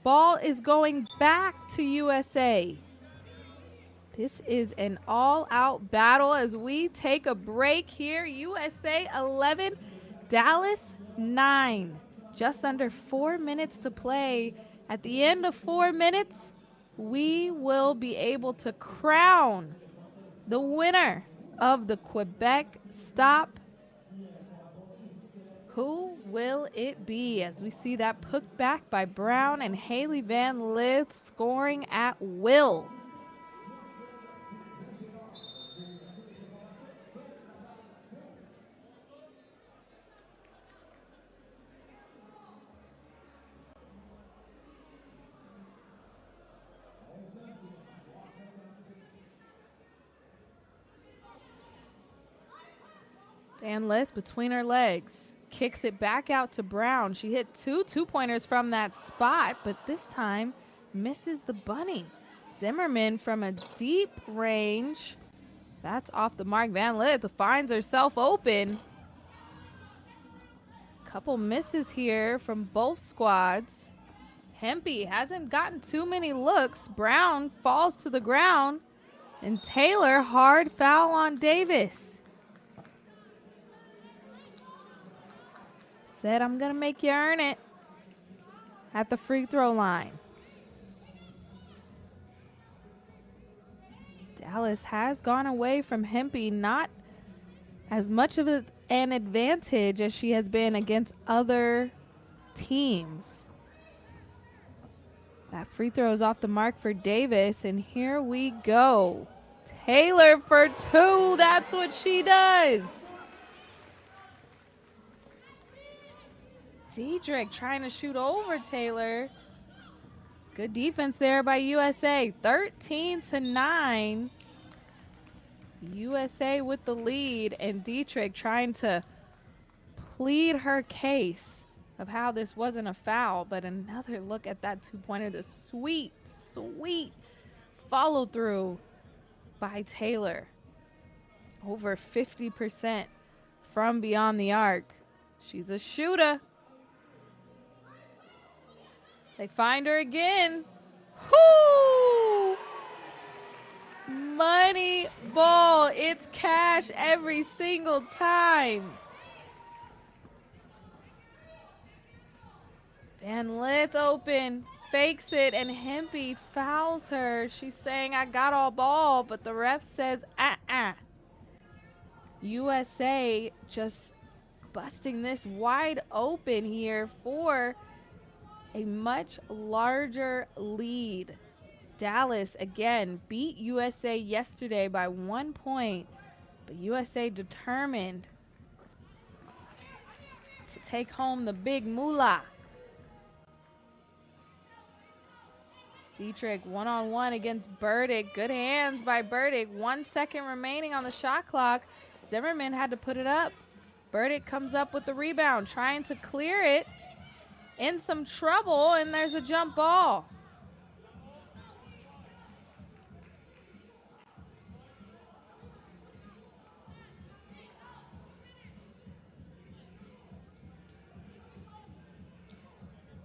Ball is going back to USA. This is an all-out battle as we take a break here. USA 11, Dallas 9. Just under 4 minutes to play. At the end of 4 minutes, we will be able to crown the winner of the Quebec Stop. Who will it be as we see that put back by Brown and Haley Van Lith scoring at will? Van Lith between her legs. Kicks it back out to Brown. She hit 2 two-pointers from that spot, but this time misses the bunny. Zimmerman from a deep range. That's off the mark. Van Lith finds herself open. Couple misses here from both squads. Hempy hasn't gotten too many looks. Brown falls to the ground. And Taylor, hard foul on Davis. Said, I'm going to make you earn it at the free throw line. Dallas has gone away from Hempy, not as much of an advantage as she has been against other teams. That free throw is off the mark for Davis, and here we go. Taylor for 2. That's what she does. Dietrich trying to shoot over Taylor. Good defense there by USA. 13-9. USA with the lead, and Dietrich trying to plead her case of how this wasn't a foul. But another look at that two-pointer. The sweet, sweet follow through by Taylor. Over 50% from beyond the arc. She's a shooter. They find her again. Whoo! Money ball. It's cash every single time. Van Lith open, fakes it, and Hempy fouls her. She's saying, I got all ball, but the ref says, USA just busting this wide open here for a much larger lead. Dallas, again, beat USA yesterday by 1 point, but USA determined to take home the big moolah. Dietrich one-on-one against Burdick. Good hands by Burdick. 1 second remaining on the shot clock. Zimmerman had to put it up. Burdick comes up with the rebound, trying to clear it. In some trouble, and there's a jump ball.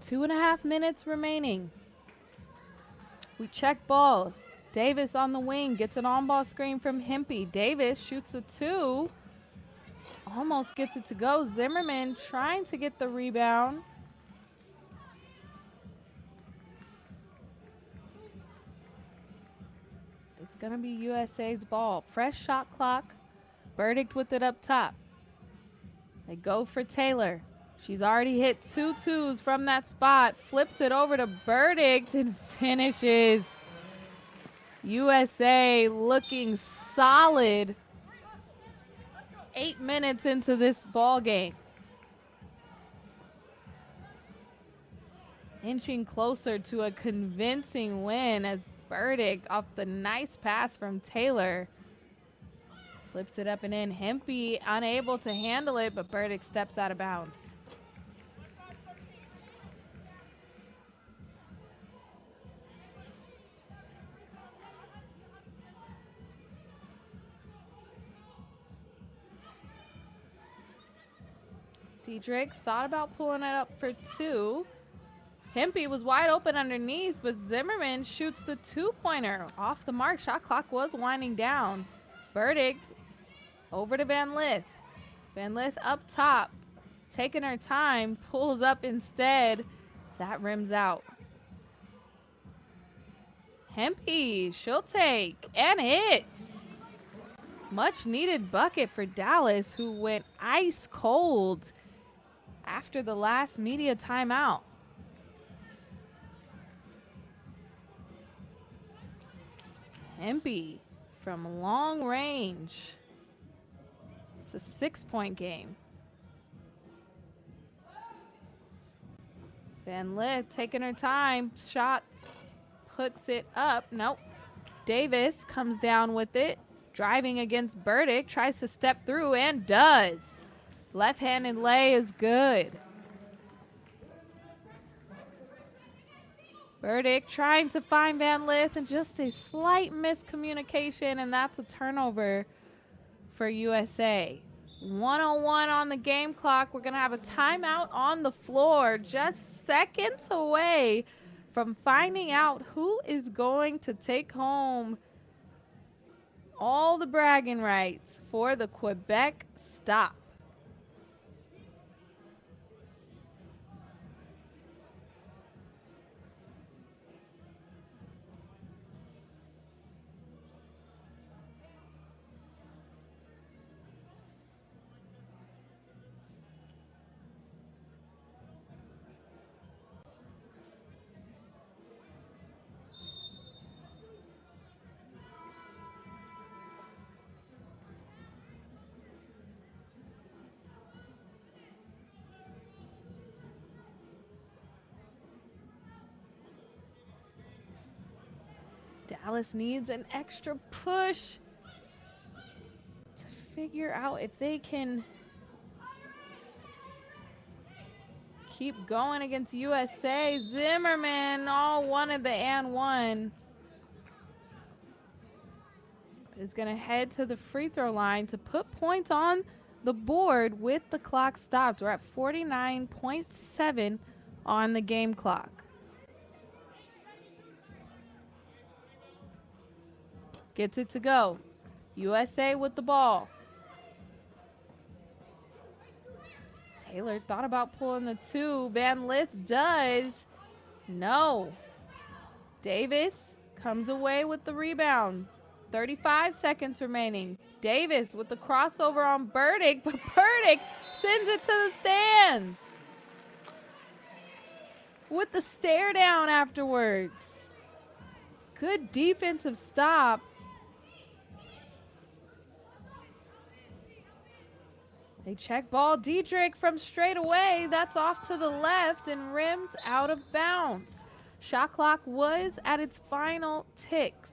Two and a half minutes remaining. We check ball. Davis on the wing gets an on-ball screen from Hempy. Davis shoots the two. Almost gets it to go. Zimmerman trying to get the rebound. It's going to be USA's ball. Fresh shot clock. Burdick with it up top. They go for Taylor. She's already hit 2 twos from that spot. Flips it over to Burdick and finishes. USA looking solid. 8 minutes into this ball game. Inching closer to a convincing win as Burdick, off the nice pass from Taylor, flips it up and in. Hempy unable to handle it, but Burdick steps out of bounds. Dietrich thought about pulling it up for two. Hempy was wide open underneath, but Zimmerman shoots the two-pointer. Off the mark, shot clock was winding down. Burdick over to Van Lith. Van Lith up top, taking her time, pulls up instead. That rims out. Hempy, she'll take, and hits. Much needed bucket for Dallas, who went ice cold after the last media timeout. Hempy from long range. It's a 6-point game. Van Lith taking her time. Shots, puts it up. Nope. Davis comes down with it. Driving against Burdick. Tries to step through and does. Left-handed lay is good. Burdick trying to find Van Lith, and just a slight miscommunication, and that's a turnover for USA. 1:01 on the game clock. We're going to have a timeout on the floor, just seconds away from finding out who is going to take home all the bragging rights for the Quebec Stop. Dallas needs an extra push to figure out if they can keep going against USA. Zimmerman all wanted the and one. Is going to head to the free throw line to put points on the board with the clock stopped. We're at 49.7 on the game clock. Gets it to go. USA with the ball. Taylor thought about pulling the 2. Van Lith does. No. Davis comes away with the rebound. 35 seconds remaining. Davis with the crossover on Burdick, but Burdick sends it to the stands with the stare down afterwards. Good defensive stop. They check ball. Diedrich from straight away. That's off to the left and rims out of bounds. Shot clock was at its final ticks.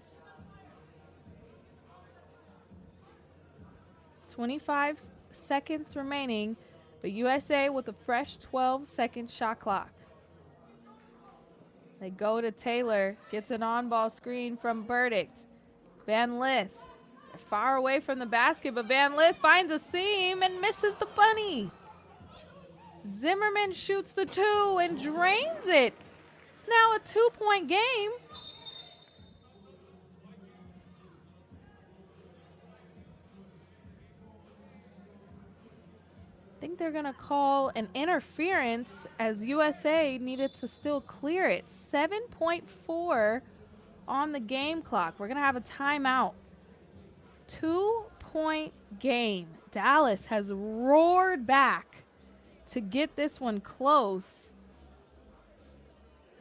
25 seconds remaining, but USA with a fresh 12-second shot clock. They go to Taylor, gets an on-ball screen from Burdick. Van Lith, far away from the basket, but Van Lith finds a seam and misses the bunny. Zimmerman shoots the 2 and drains it. It's now a 2-point game. I think they're going to call an interference as USA needed to still clear it. 7.4 on the game clock. We're going to have a timeout. 2-point game. Dallas has roared back to get this one close.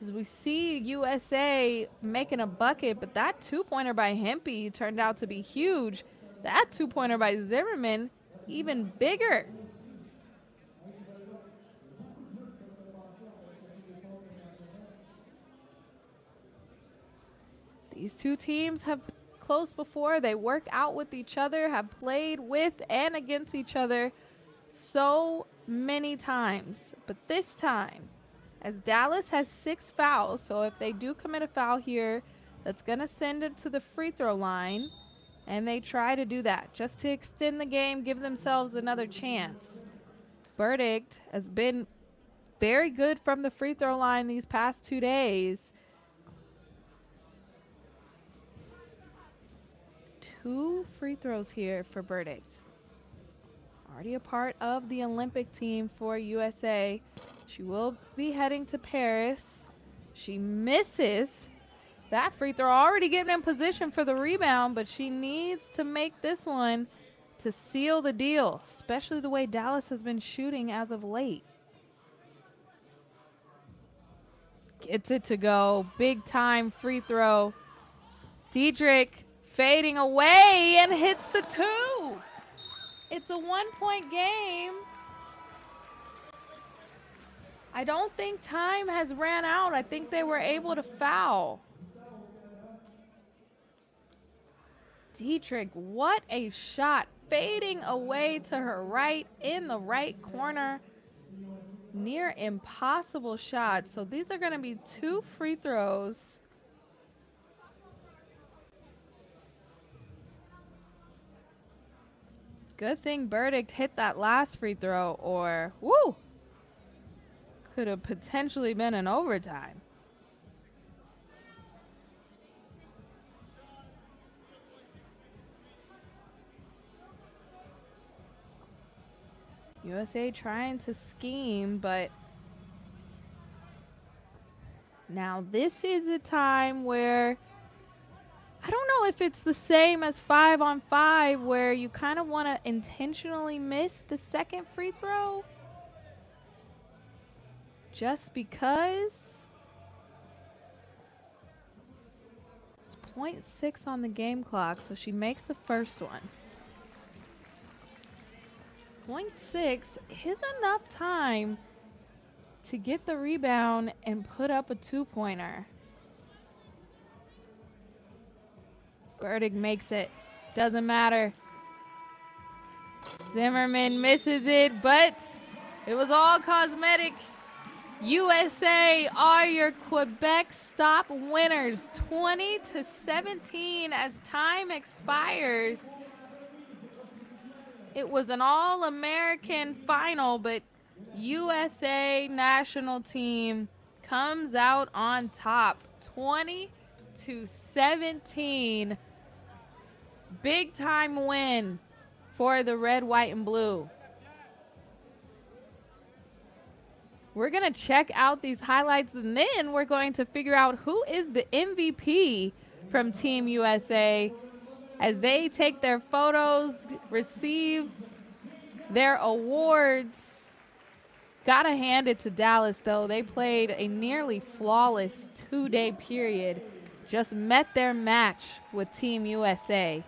As we see USA making a bucket, but that 2-pointer by Hempy turned out to be huge. That 2-pointer by Zimmerman, even bigger. These two teams have close before. They work out with each other, have played with and against each other so many times. But this time, as Dallas has 6 fouls, so if they do commit a foul here, that's going to send it to the free throw line. And they try to do that just to extend the game, give themselves another chance. Burdick has been very good from the free throw line these past 2 days. 2 free throws here for Burdick. Already a part of the Olympic team for USA. She will be heading to Paris. She misses that free throw, already getting in position for the rebound, but she needs to make this one to seal the deal, especially the way Dallas has been shooting as of late. Gets it to go. Big time free throw. Diedrich fading away and hits the 2. It's a 1-point game. I don't think time has ran out. I think they were able to foul. Diedrich, what a shot. Fading away to her right in the right corner. Near impossible shot. So these are going to be 2 free throws. Good thing Burdick hit that last free throw, or woo, could have potentially been an overtime. USA trying to scheme, but now this is a time where I don't know if it's the same as 5-on-5 where you kind of want to intentionally miss the second free throw just because. It's 0.6 on the game clock, so she makes the first one. 0.6 is enough time to get the rebound and put up a 2-pointer. Burdick makes it. Doesn't matter. Zimmerman misses it, but it was all cosmetic. USA are your Quebec Stop winners, 20-17 as time expires. It was an All-American final, but USA national team comes out on top, 20-17. Big time win for the red, white, and blue. We're going to check out these highlights, and then we're going to figure out who is the MVP from Team USA as they take their photos, receive their awards. Gotta hand it to Dallas, though. They played a nearly flawless 2-day period. Just met their match with Team USA.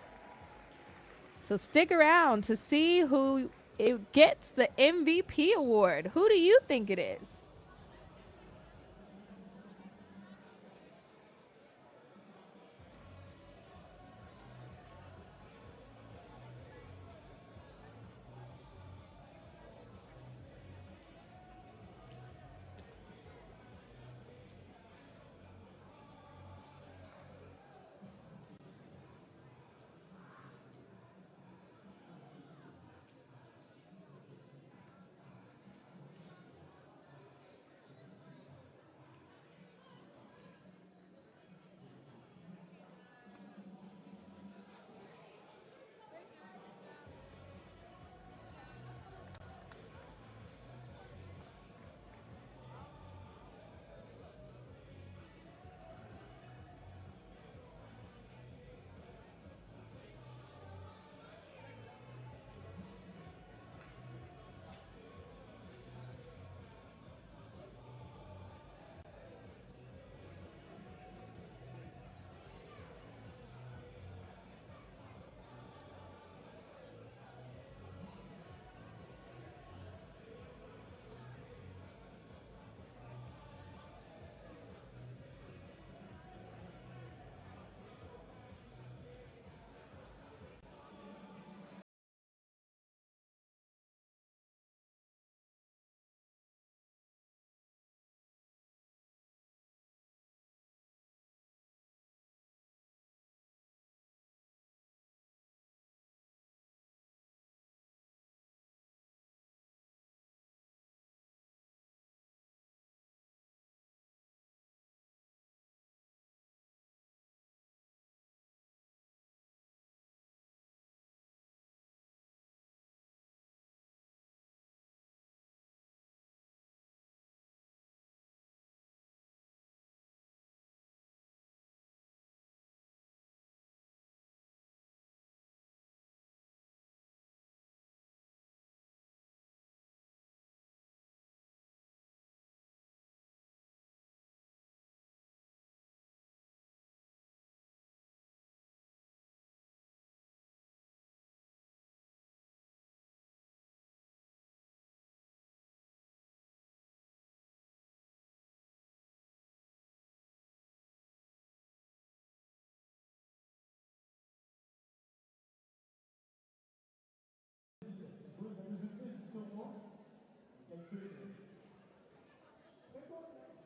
So stick around to see who it gets the MVP award. Who do you think it is?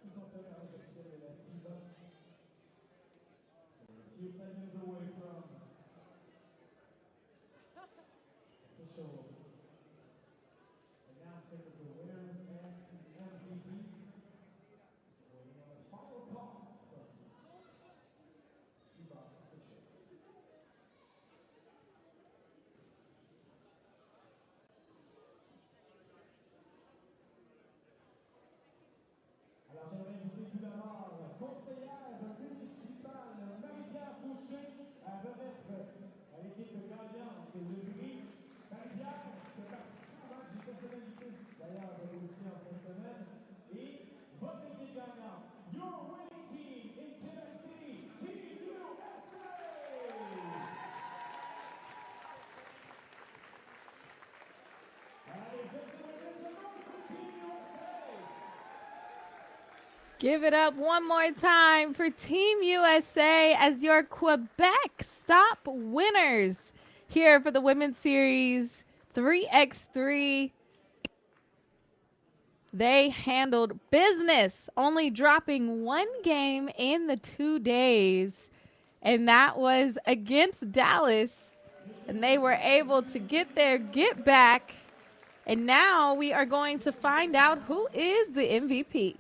Qui sont tellement officiels de la FIBA. A few seconds away from official announcement of the winners and the MVP. Waiting on the final call from FIBA officials. Alors j'aimerais inviter tout d'abord la conseillère municipale Marie-Pierre Boucher à remettre à l'équipe gagnante le prix. Marie-Pierre qui a participé au match des personnalités d'ailleurs aussi en fin de semaine. Et votre équipe gagnante, your winning team in Quebec City, Team USA! Allez, faites un applaudissement sur Team USA! Give it up one more time for Team USA as your Quebec Stop winners here for the Women's Series 3x3. They handled business, only dropping one game in the 2 days, and that was against Dallas. And they were able to get their get back, and now we are going to find out who is the MVP.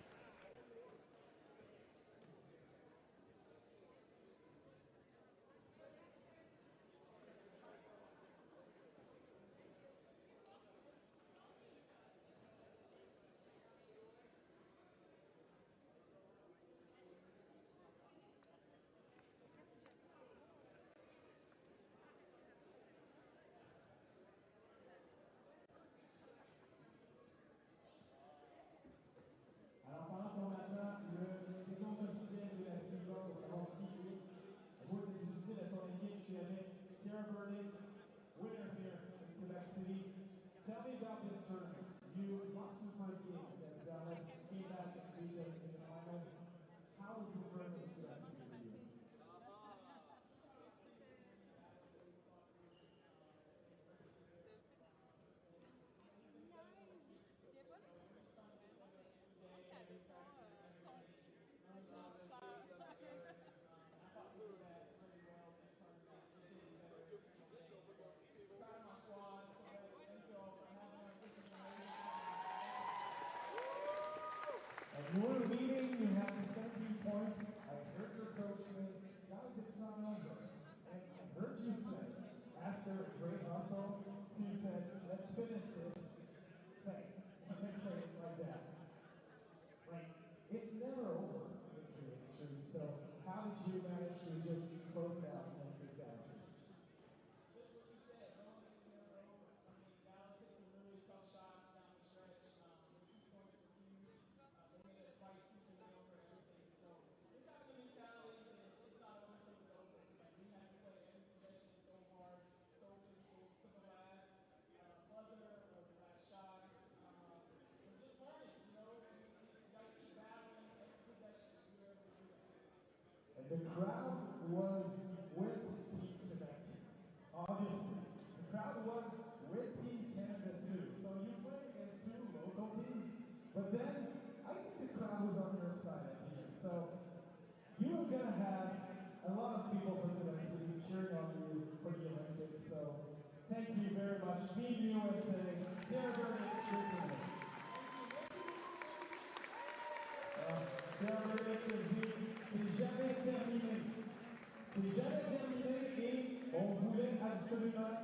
You were leading, you had 17 points. I heard your coach say, guys, it's not over. And I heard you say, after a great hustle, you said, let's finish this thing. Let's say it like that. Like, it's never over in Quebec Street. So, how did you manage to just close it out against this guy? The crowd was with Team Quebec. Obviously, the crowd was with Team Canada too. So you played against two local teams, but then I think the crowd was on your side at the end. So you were gonna have a lot of people from Quebec City cheering on you for the Olympics. So thank you very much, Team USA. Sarah Verdict dit, c'est jamais terminé. C'est jamais terminé et on voulait absolument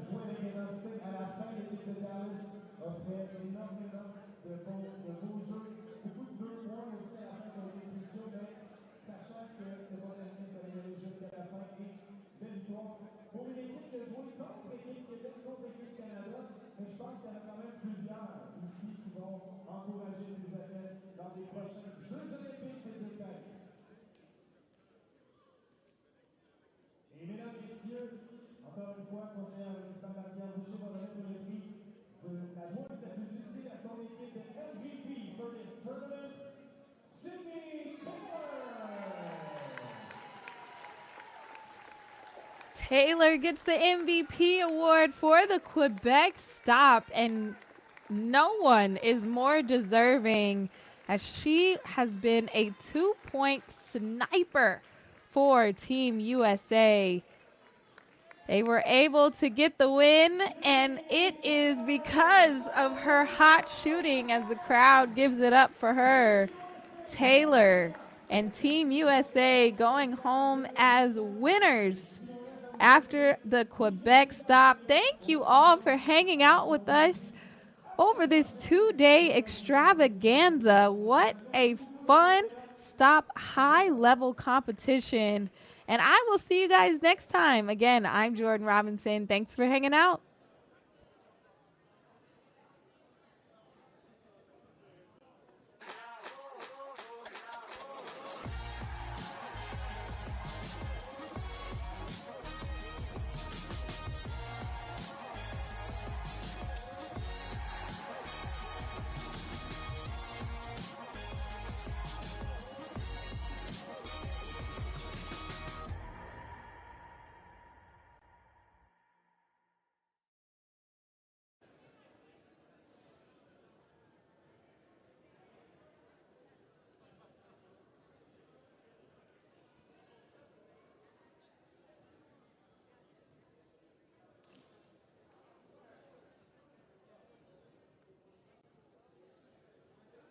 jouer avec l'intensité. À la fin, l'équipe de Dallas a fait énormément de beaux jeux. Beaucoup de 2 points aussi à la fin de l'exécution, mais sachant que c'était pas terminé, il fallait aller jusqu'à la fin. Et belle victoire pour une équipe de jouer contre l'équipe Québec, contre l'équipe Canada. Mais je pense qu'il y en a quand même plusieurs ici qui vont encourager ces athlètes dans les prochains Jeux olympiques de Québec. Et mesdames, messieurs, encore une fois, conseillère Alexandre Pierre-Boucher va remettre le prix de la joueuse la plus utile à son équipe de MVP for this tournament, Sydney Taylor. Taylor gets the MVP award for the Quebec Stop, and no one is more deserving, as she has been a 2-point sniper for Team USA. They were able to get the win, and it is because of her hot shooting as the crowd gives it up for her. Taylor and Team USA going home as winners after the Quebec Stop. Thank you all for hanging out with us over this 2-day extravaganza. What a fun stop, high-level competition. And I will see you guys next time. Again, I'm Jordan Robinson. Thanks for hanging out.